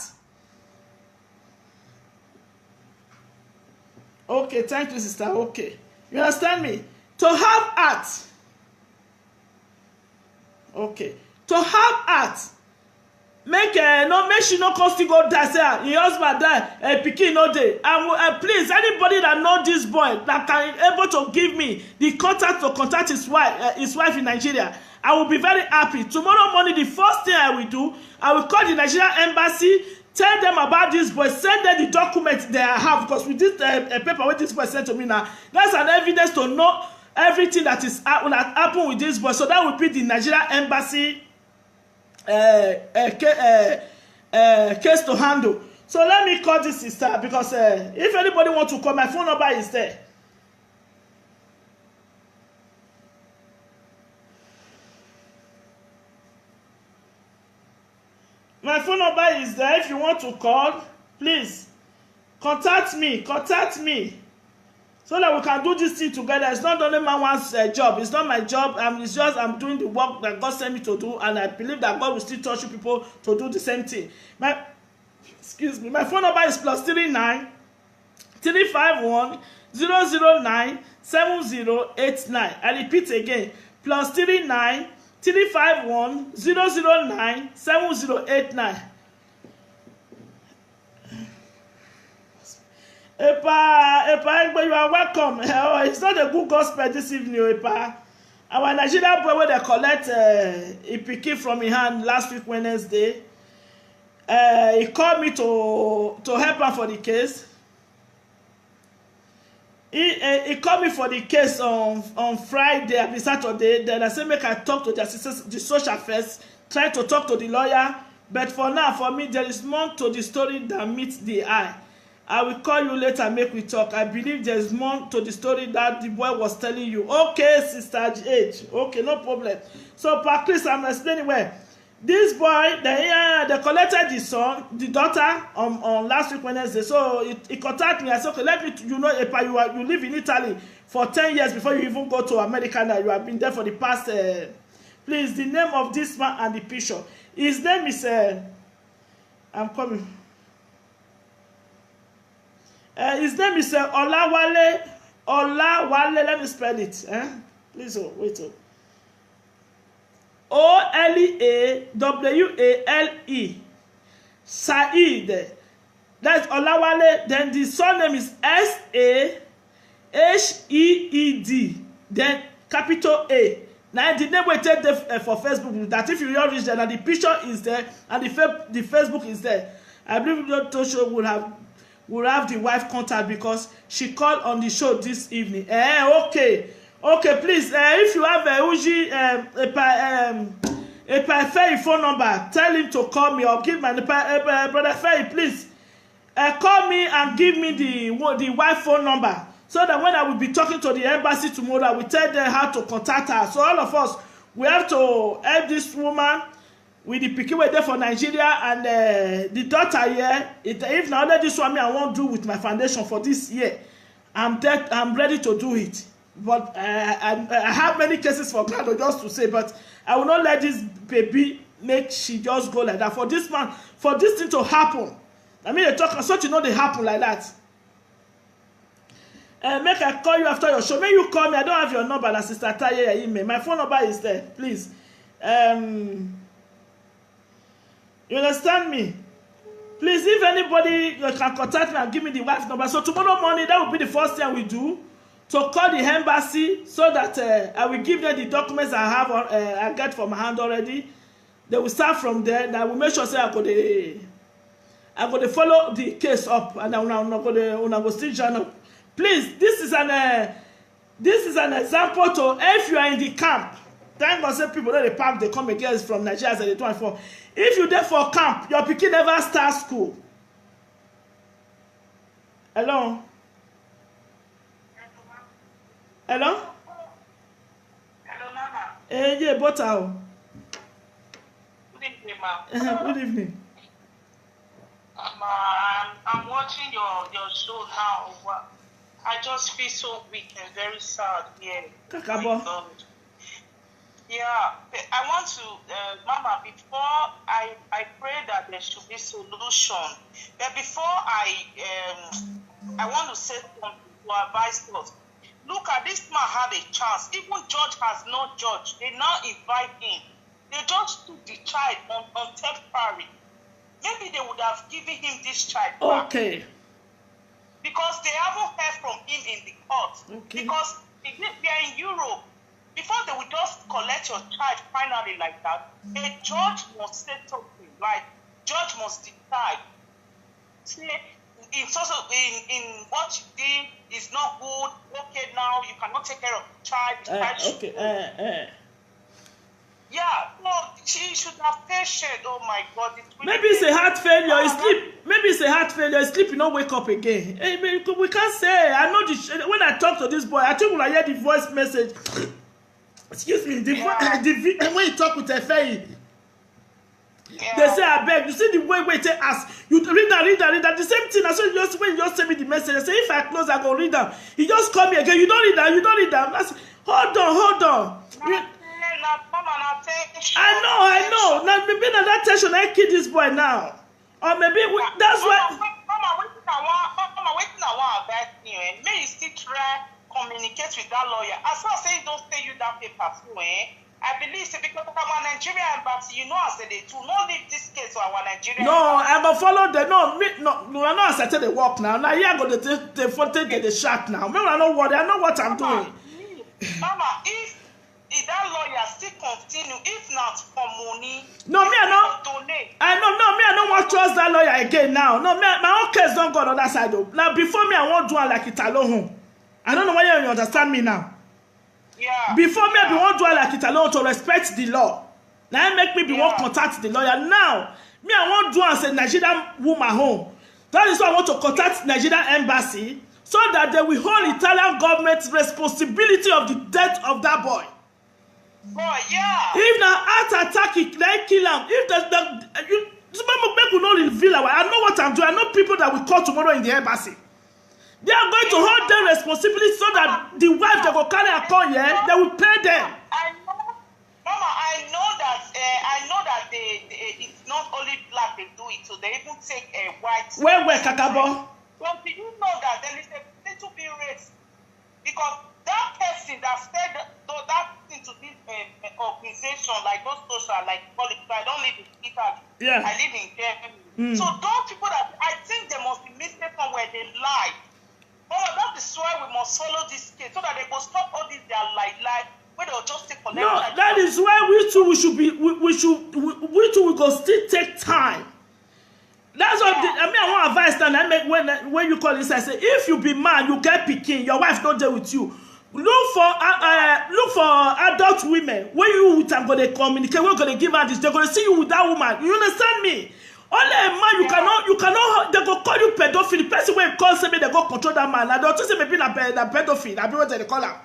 Okay, thank you, sister. Okay. You understand me? To have heart. Okay. To have heart. Make she no come still go die. Say your husband die, pikin no dey. And please, anybody that know this boy that can able to give me the contact to contact his wife in Nigeria, I will be very happy. Tomorrow morning, the first thing I will do, I will call the Nigerian embassy, tell them about this boy, send them the documents they have, because with this paper what this boy sent to me now, that's an evidence to know everything that happened with this boy. So that will be the Nigerian embassy case to handle. So let me call this sister, because if anybody wants to call, my phone number is there. My phone number is there. If you want to call, please contact me. So that we can do this thing together. It's not only my one's job. It's not my job. It's just I'm doing the work that God sent me to do, and I believe that God will still touch you people to do the same thing. Excuse me. My phone number is +39 351 009 7089. I repeat again. +39 351 009 7089. Epa, you are welcome. It's not a good gospel this evening, Epa. Our Nigerian boy where they collect a pikin from his hand last week Wednesday. he called me to help am for the case. He called me for the case on Friday and Saturday. Then I said make I talk to the assistant, the social first, try to talk to the lawyer. But for now, for me, there is more to the story than meets the eye. I will call you later, make we talk. I believe there is more to the story that the boy was telling you. Okay, Sister H. Okay, no problem. So, Pa Chris, I'm explaining where. This boy, they collected the son, the daughter on last week Wednesday. So he contacted me. I said, okay, let me, you know, you live in Italy for 10 years before you even go to America now. You have been there for the past, please, the name of this man and the picture. His name is, I'm coming. His name is Olawale, let me spell it. Please, wait. Oleawale. Said. That's Olawale. Then the surname is Saheed. Then capital A. Now the name we take for Facebook that if you don't reach there, and the picture is there and the Facebook is there. I believe Dr. Show will have the wife contact because she called on the show this evening. Okay, please, if you have a Ferry phone number, tell him to call me or give my brother Ferry, please. Call me and give me the wife phone number so that when I will be talking to the embassy tomorrow, I will tell them how to contact her. So all of us, we have to help this woman with the pikin wey dey for Nigeria and the daughter here. If na only this one I won't do with my foundation for this year, I'm ready to do it. But I have many cases for God just to say, but I will not let this baby make she just go like that. For this man, for this thing to happen, I mean, they talk such, you know, they happen like that. Make I call you after your show. May you call me. I don't have your number, like Sister Taye email. My phone number is there. Please. You understand me? Please, if anybody can contact me and give me the wife number. So tomorrow morning, that will be the first thing we do. To call the embassy so that I will give them the documents I have I get from my hand already. They will start from there, and I will make sure say I go to follow the case up, and I will go still join up. Please, this is an example to if you are in the camp. Thank God, say people that they park, they come again from Nigeria as they 24. If you there for camp, your pikin never start school. Hello. Hello? Hello, Mama. Yeah, but how? Good evening, Ma. Good evening. I'm watching your show now. I just feel so weak and very sad here. Kakabo. Yeah, I want to, Mama, before I pray that there should be solution. But before I want to say something to advise us. Look at this man had a chance. Even judge has no judge. They now invite him. They just took the child on temporary. Maybe they would have given him this child back. Okay. Because they haven't heard from him in the court. Okay. Because we are in Europe. Before they would just collect your child finally like that, a judge must say something. Like, judge must decide. Say, in what you did is not good. Okay, now you cannot take care of the child. Yeah, no, she should have patience. Oh my God! Maybe it's a heart failure. Maybe it's a heart failure. Sleep, you don't wake up again. Hey, we can't say. I know when I talk to this boy, I think when I hear the voice message. Excuse me. When you talk with Efei. Yeah. They say, I beg. You see the way they ask. You read that. The same thing. I saw just when you just send me the message. I say, if I close, I go read them. He just call me again. You don't read them. That's, hold on. I know. Now maybe that tension I kill this boy now. Or maybe that's why. Mama, waiting I want about you. May you still try communicate with that lawyer. As well as say don't stay you that paper too, I believe so because of our Nigerian embassy, you know, as they do not leave this case to our Nigerian. No, I go follow them. No, I know as I tell the work now. Now here I go to take the shot now. Maybe I know what I'm doing. Mama, if that lawyer still continue, if not for money, no, me I know. donate. I know, no, me I don't want to. endorse that lawyer again now. No, my own case don't go on the other side though. Now before me, I won't do it like Italo home. I don't know whether you understand me now. Yeah. Before me, I won't do it like Italo to respect the law. Now I make me be one contact the lawyer. Now, me I won't do as a Nigerian woman home. That is why I want to contact Nigerian embassy so that they will hold Italian government's responsibility of the death of that boy. Boy, yeah. If na heart attack, it like kill him. If make we not reveal our. I know what I'm doing. I know people that will call tomorrow in the embassy. They are going to hold their responsibility so that the wife they go carry a call here, they will pay them. Mama, I know that it's not only black they do it, so they even take a white. Where Kakabo? Well, do you know that there is a little bit race? Because that person that said that thing to this organization, like those social, like politics, I don't live in Italy. Yeah. I live in Germany. So those people that I think there must be mistake somewhere they lie. Mama, that is why we must follow this case so that they will stop all this their lie. Where they'll just take collect. No, that is why we too we go still take time. That's what I mean. I want advice that I make when you call this. I say, if you be man, you get pikin, your wife don't deal with you. Look for adult women. When you with them gonna communicate, we're gonna give her this. They're gonna see you with that woman. You understand me? Only a man you cannot. They go call you pedophile. The person when call say me they go control that man. I don't say maybe na pedophile. I be what they call her.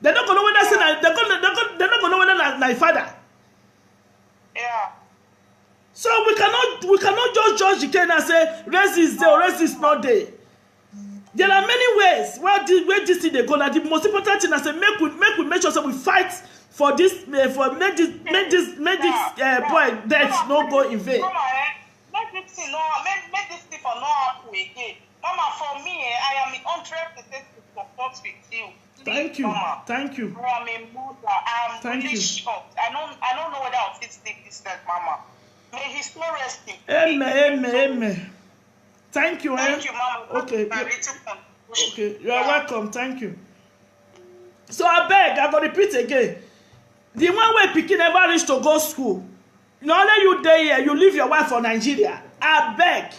They're not gonna know whether they're not gonna know whether that's my father. Yeah. So we cannot just judge the case and say race is there or race is not there. There are many ways where this thing they go. That the most important thing I say make we make sure that we fight for this for make this boy death no go in vain. Mama, make this thing for no happen again. Mama, for me, I am 100% support with you. Thank you. Mama. Thank you. I am a mother. I am really shocked. I don't know whether I'll fit take this step, Mama. May his soul rest in peace. Amen. Thank you. Thank you, Mama. Okay. Okay. You are welcome. Thank you. So I beg, I go repeat again. The one way pikin never reach to go school. Not only you there here, you leave your wife for Nigeria. I beg.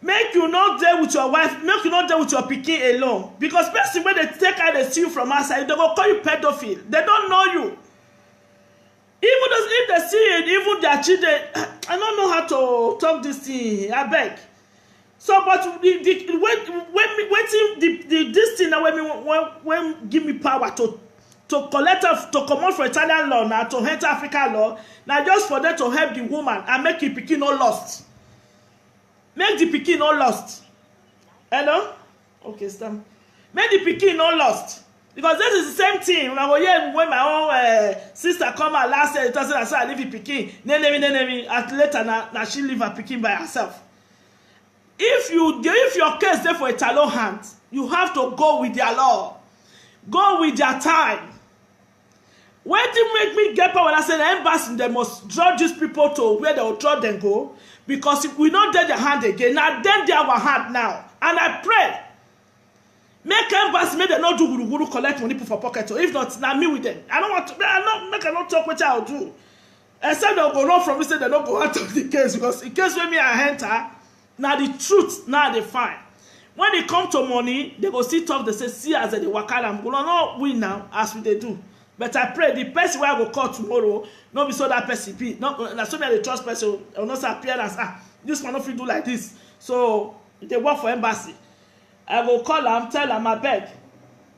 Make you not there with your wife, make you not there with your pikin alone. Because person when they take her, they steal from outside, they go call you pedophile. They don't know you. Even if they see it, even their children, I don't know how to talk this thing. I beg. So, but this thing now when give me power to collect to come out for Italian law now to enter African law now just for them to help the woman and make the pikin no lost. Make the pikin no lost. Hello? Okay, stop. Make the pikin no lost. Because this is the same thing. When my own sister come out last year, I said I leave the pikin. At later now she leave her pikin by herself. If your case there for Italo hand, you have to go with their law. Go with their time. When they make me get power, when I say the embassy, they must draw these people to where they will draw them go. Because if we not get their hand again, now then they our hand now. And I pray. Make embassy, make them not do guru collect money for pocket. Or if not, now me with them. I don't want to, I cannot talk what I'll do. Except they'll go run from me, say they don't go out of the case. Because in case when me I enter, now the truth, now they find. When it come to money, they go see talk, they say, see as they work out, I'm going to not win now, as we they do. But I pray the person where I will call tomorrow, not be so that person be. Not so many trust person, I will not say appearance. This one not do like this. So they work for embassy. I will call them, tell them, I beg.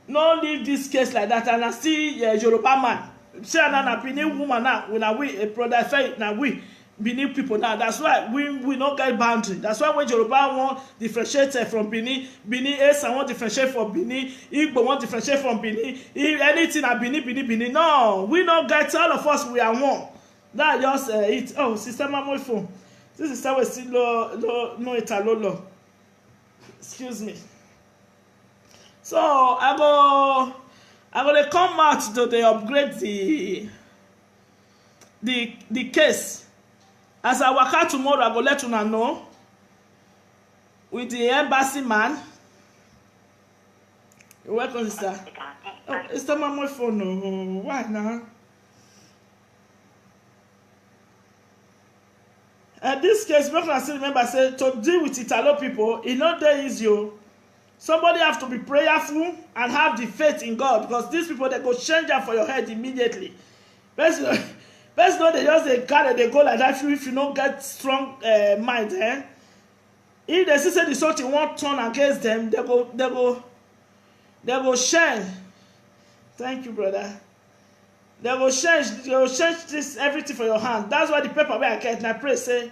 No leave this case like that. And I see Yoruba man. See, I'm Benin woman now. When I we a brother faith now we Benin people now. That's why we not get boundary. That's why when Yoruba want differentiate from Benin Esa want differentiate from Benin, Igbo want differentiate from Benin, anything at Benin. No, we not get all of us. We are one. That just it. Oh, sister, my phone. This is how we see no Italo. Excuse me. So I go to come out to they upgrade the case. As I work out tomorrow, I go let you know with the embassy man. You're welcome, sister. Oh, it's not my phone. No, why now? This case, make una still remember say to deal with Italo people, e no dey easy o. Somebody have to be prayerful and have the faith in God, because these people they go change am for your head immediately. Person no dey just dey carry dey go like that if you no get strong mind. If they see say the something wan turn against them, they go change. Thank you, brother. They go change this everything for your hand. That's why the paper wey I get, and I pray say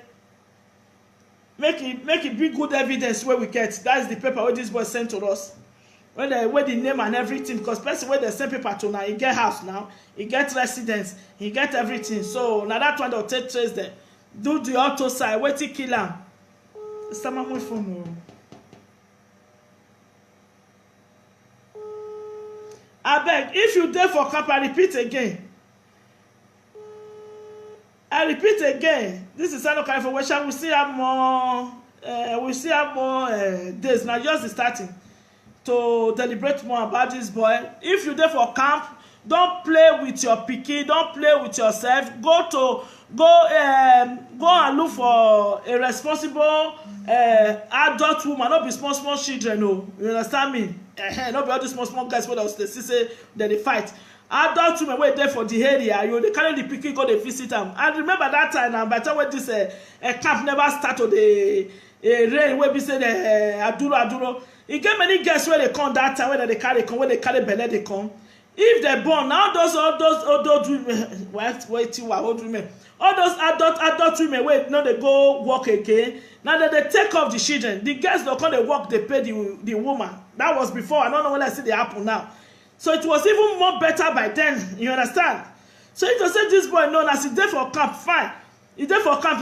make it be good evidence wey we get. That is the paper wey this boy sent to us. Where the name and everything, because person wey they send paper to now, he get house now, he get residence, he get everything. So now that one they'll take trace them. Do the auto side, wait till kill him. Someone phone. I beg, if you there for camp, I repeat again. This is Sano Kai for Wesha. We still have more. Days now. Just starting to deliberate more about this boy. If you there for camp, don't play with your pikin. Don't play with yourself. Go and look for a responsible adult woman. Not be small children. No, you understand me? Not be all these small guys wey they say they fight. Adult women wey there for the area, you dey carry the pikin go dey visit am. And remember that time na by the time when this camp never start to the rain wey be say the aduro. E get many girls wey dey come that time when they carry belle dey come. If they born now, all those women, old women, all those adult women wey no dey go work again. Now that they take off the children, the girls don't come dey work, they pay the woman. That was before. I don't know when I see the happen now. So it was even more better by then. You understand? So if you say this boy known as he there for camp, fine. He there for camp.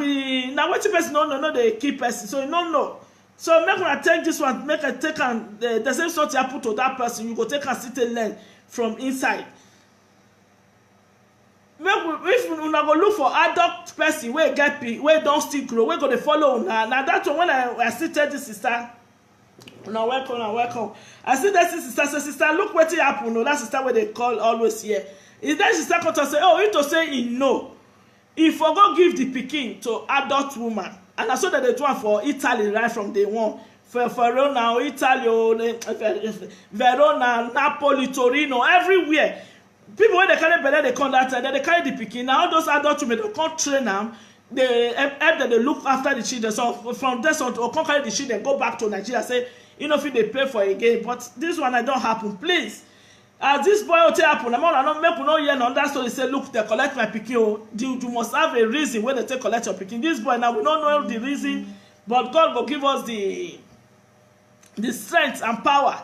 Now what person no they keep person. So you don't know. So make when I take this one, make I take and the same sort you put to that person, you go take and sit and learn from inside. If you go look for adult person where don't still grow, we go to follow now. Now that one when I still tell this sister. Now welcome. I see that sister, look what happened. No, that sister where they call always here. Is that sister come to say, oh, you to say he no. He forgot give the pikin to adult woman. And I saw that they do one for Italy right from day one. For Verona, Italy, Verona, Napoli, Torino, everywhere. People when they carry better, they come that time, then they carry the pikin. Now all those adult women they come train them. They help them, they look after the children. So from this on to come carry the children, go back to Nigeria, say, you know, if they pay for a game. But this one I don't happen. Please. As this boy will happen, I'm not make no hear on that story. Say, look, they collect my pikin. You must have a reason where they take collect your pikin. This boy now we don't know the reason, but God will give us the strength and power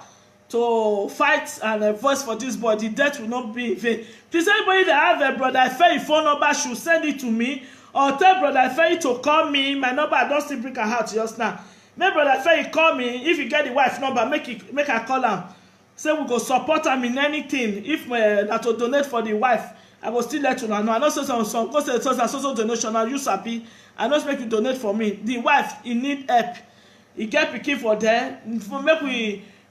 to fight and voice for this boy. The death will not be in vain. Please, anybody that have a brother Faye phone number should send it to me, or tell brother Faye to call me. My number I don't still bring her out just now. Make brother Faye call me. If you get the wife number, make her call am. Say we go support am in anything. If that to donate for the wife, I will still let you know. I know some go say so donation. Now you sabi. I know make you donate for me. The wife, he need help. He get pikin for there.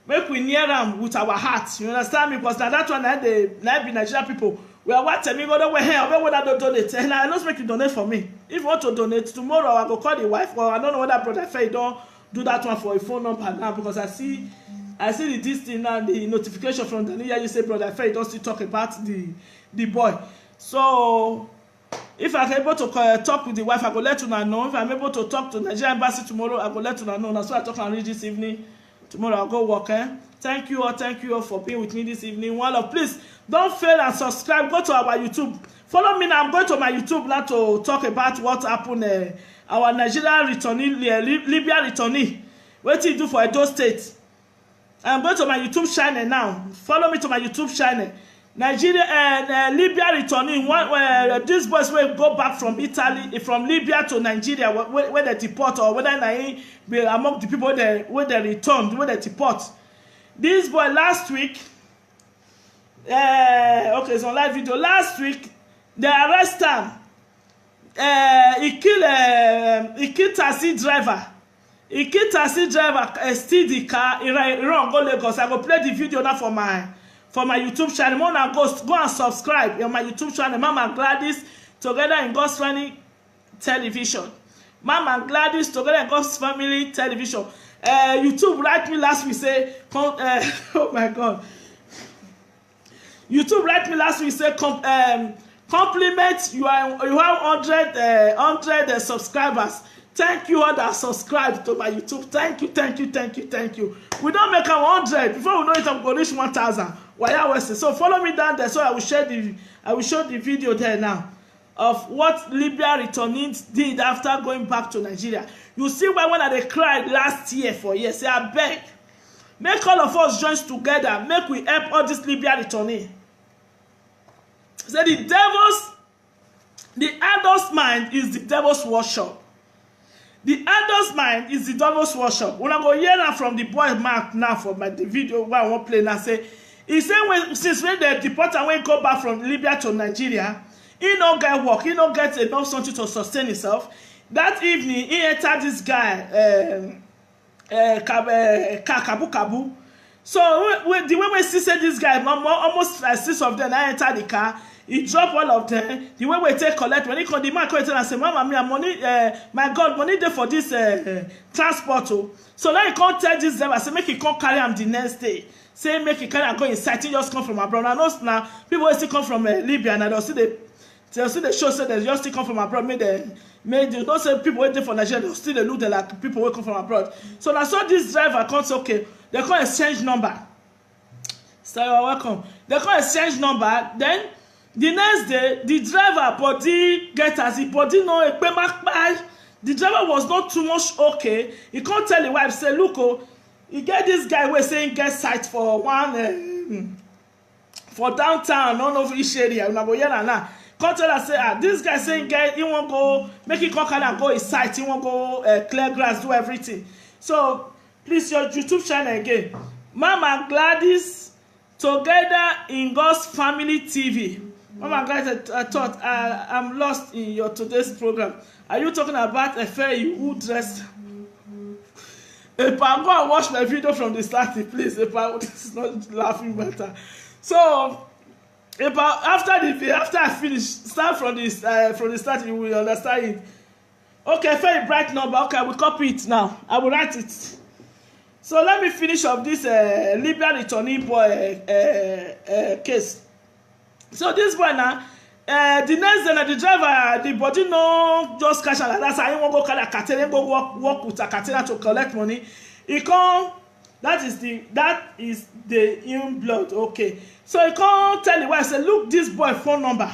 Make we near am with our heart. You understand me? Because now that one na be Nigerian people. We are what me go there where I don't donate. And I know make you donate for me. If you want to donate tomorrow, I go call the wife. Or I don't know whether brother Faye don't do that one for a phone number now, because I see this thing now, the notification from Daniel. You say brother Faye don't still talk about the boy. So if I'm able to talk with the wife, I go let you know. If I'm able to talk to Nigerian embassy tomorrow, I go let you know. That's why I talk and read this evening. Tomorrow I'll go work. Thank you all for being with me this evening. One love, please don't fail and subscribe. Go to our YouTube. Follow me now. I'm going to my YouTube now to talk about what happened. Our Nigeria returnee, Libya returnee. What do you do for Edo State? I'm going to my YouTube channel now. Follow me to my YouTube channel. Nigeria and Libya returnee. These boys will go back from Italy, from Libya to Nigeria, where they deport, or whether they be among the people where they returned, where they deport. This boy last week, okay, it's on live video. Last week, they arrest him. He killed taxi driver. Steal the car. He run go Lagos. I go play the video now for my YouTube channel. Mona go and subscribe on my YouTube channel, Mama Gladys, together in God's Running Television. Mama Gladys together in God's Family Television. YouTube write me last week say, oh my God. YouTube write me last week say, compliment you have 100 subscribers. Thank you all that subscribed to my YouTube. Thank you. We don't make 100 before we know it. I'm going to reach 1,000. Why so follow me down there so I will show the video there now of what Libya returnees did after going back to Nigeria. You see why when they cried last year for years, say I beg, make all of us join together, make we help all this Libya returnees. Say the adult's mind is the devil's workshop. The adult's mind is the devil's workshop. When I go hear now from the boy Mark now for the video where I want to play now, say he said since when they deport and when go back from Libya to Nigeria, he no get work, he no get enough something to sustain himself. That evening, he entered this guy, Kabu. So the way we see this guy, almost like 6 of them, I entered the car. He dropped all of them. The way we take collect, when he come, the man come and say, Mama, me, money, my God, money there for this transport. So now he can't tell this driver, say, make he come carry him the next day. Say, make he carry him go inside. He just come from abroad. I know now, people still come from Libya, and they'll see the show, say they just still come from abroad. They don't say people waiting for Nigeria, they'll still look like people who come from abroad. So now saw this driver comes, okay, they can't exchange number. So you're welcome. They can't exchange number, then the next day, the driver body get as he body no a payment. The driver was not too much okay. He can't tell the wife, say, look, oh, he get this guy who saying get site for one for downtown, none of each area. Can't tell her, say, this guy saying get he won't go make it come and go his site, he won't go clear grass, do everything. So please your YouTube channel again. Mama Gladys together in God's Family TV. Mama Gladys, I thought I'm lost in your today's program. Are you talking about a fair who dressed? If I go and watch my video from the start, please. If I this is not laughing better. So if after I finish, start from the start, you will understand it. Okay, very bright number. Okay, I will copy it now. I will write it. So let me finish up this Libya returnee boy case. So this boy now, the next day, the driver, the body no just cash and that's how he won't go carry a catena, go work with a catena to collect money. He come, that is the human blood, okay. So he come tell the wife, say, look this boy phone number.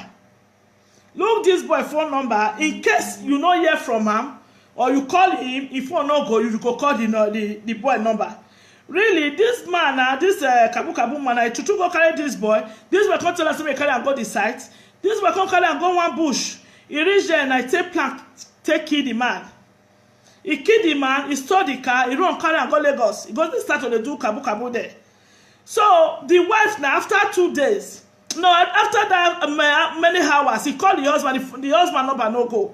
Look this boy phone number in case you no hear from him or you call him, if you no go, you go call the boy number. Really, this man, this Kabu man, to go carry this boy come tell us to carry and go the site. This boy come carry and go one bush. He reach there and I take plank, kill the man. He kill the man, he stole the car, he run carry and go Lagos. He goes to start to do Kabu there. So the wife now, after 2 days, no, after that many hours, he called the husband number no go.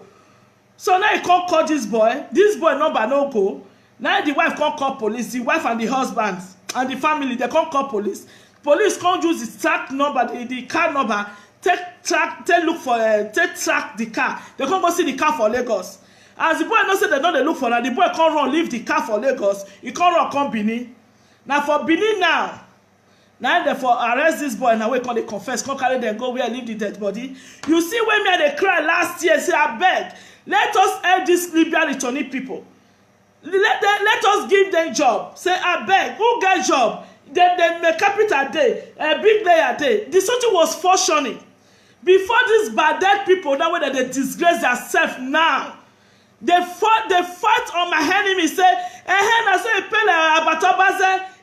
So now he can't call this boy number no go. Now the wife can't call police. The wife and the husband and the family, they can't call police. Police can't use the track number, the car number, take track the car. They can't go see the car for Lagos. As the boy knows say they know they look for that, the boy can't run, leave the car for Lagos. He can't run, come Benin. Now for Benin now they for arrest this boy. Now we can't they confess, can't carry them go where leave the dead body. You see when me they cry last year, say I beg, let us help these Libya returnee people. Let us give them job. Say, I beg, who get job? Then make capital day, a big layer day. The something was functioning. Before these bad dead people, that way that they disgrace themselves now. They fight on my enemy. Say, I say,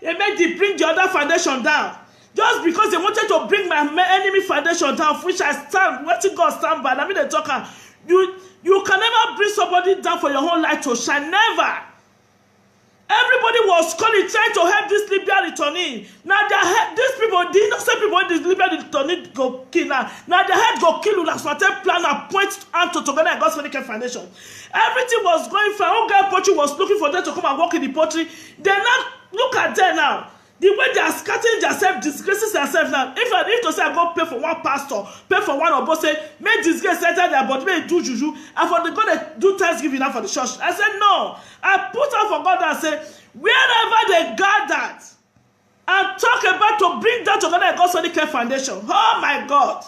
it made they bring the other foundation down. Just because they wanted to bring my enemy foundation down, which I stand, letting God stand by. I mean, they talk, you can never bring somebody down for your whole life to shine. Never. Everybody was calling, trying to help this Libya returnee. Now these people, the innocent people, this Libya returnee go kill now. Now the head go kill you. That's what they plan and point out to together God's Medical Foundation. Everything was going fine. One guy poultry was looking for them to come and work in the poultry. They now look at them now. The way they are scattering themselves, disgracing themselves now. If to say I go pay for one pastor, pay for one or say, make disgrace enter their body, make do juju, and for the God they do thanksgiving now for the church. I said, no. I put up for God and say, wherever they gathered and talk about to bring that together God's Holy Care Foundation. Oh my God.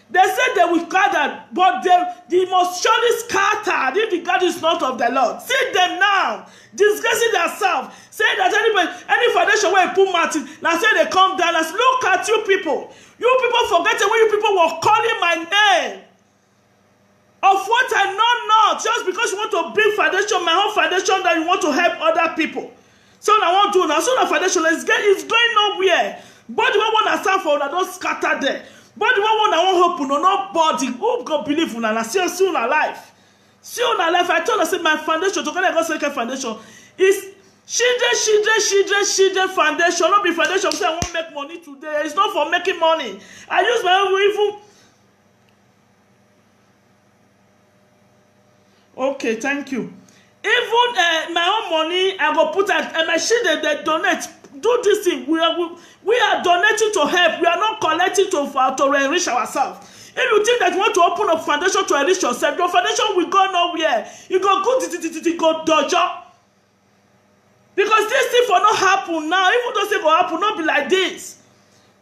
They said they will gather, but they must surely scatter if the God is not of the Lord. See them now, disgracing themselves, saying that any foundation where you put Martin, now say they come down and say, look at you people. You people forgetting when you people were calling my name. Of what I know not, just because you want to bring foundation, my own foundation, that you want to help other people. So I want to now, so the foundation is going nowhere. But the one that stand for that don't scatter there. But the one that won't hope, no nobody who can believe in and see soon alive. Soon alive. I told her, my foundation, to connect God's Holy Foundation, is children foundation. Not be foundation. Say I won't make money today. It's not for making money. I use my own even. Okay, thank you. Even my own money, I go put at my children. They donate. Do this thing. We are donating to help. We are not collecting to enrich ourselves. If you think that you want to open a foundation to enrich yourself, your foundation will go nowhere. You go go dojo. Because this thing will not happen now. Even though it will happen, not be like this.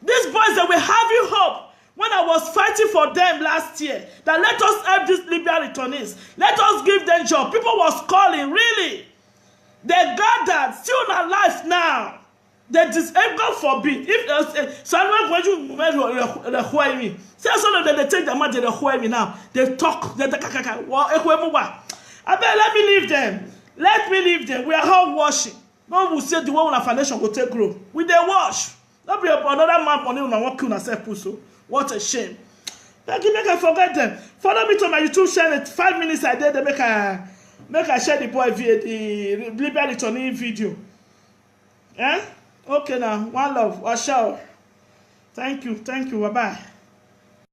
These boys that were having hope when I was fighting for them last year, that let us help these Libyan returnees. Let us give them job. People was calling, really. They gathered, still alive now. That is, God forbid, if someone when you say something, they take the money, they now. They talk, I bet let me leave them. Let me leave them. We are all washing. No one will say the one on a foundation will take grow. We they wash. Not be another man money on one kill yourself. So what a shame. Make I forget them. Follow me to my YouTube channel. 5 minutes I did. They make I share the boy the Libyan returning video. Eh? Okay now, one love, a shower. Thank you, bye-bye.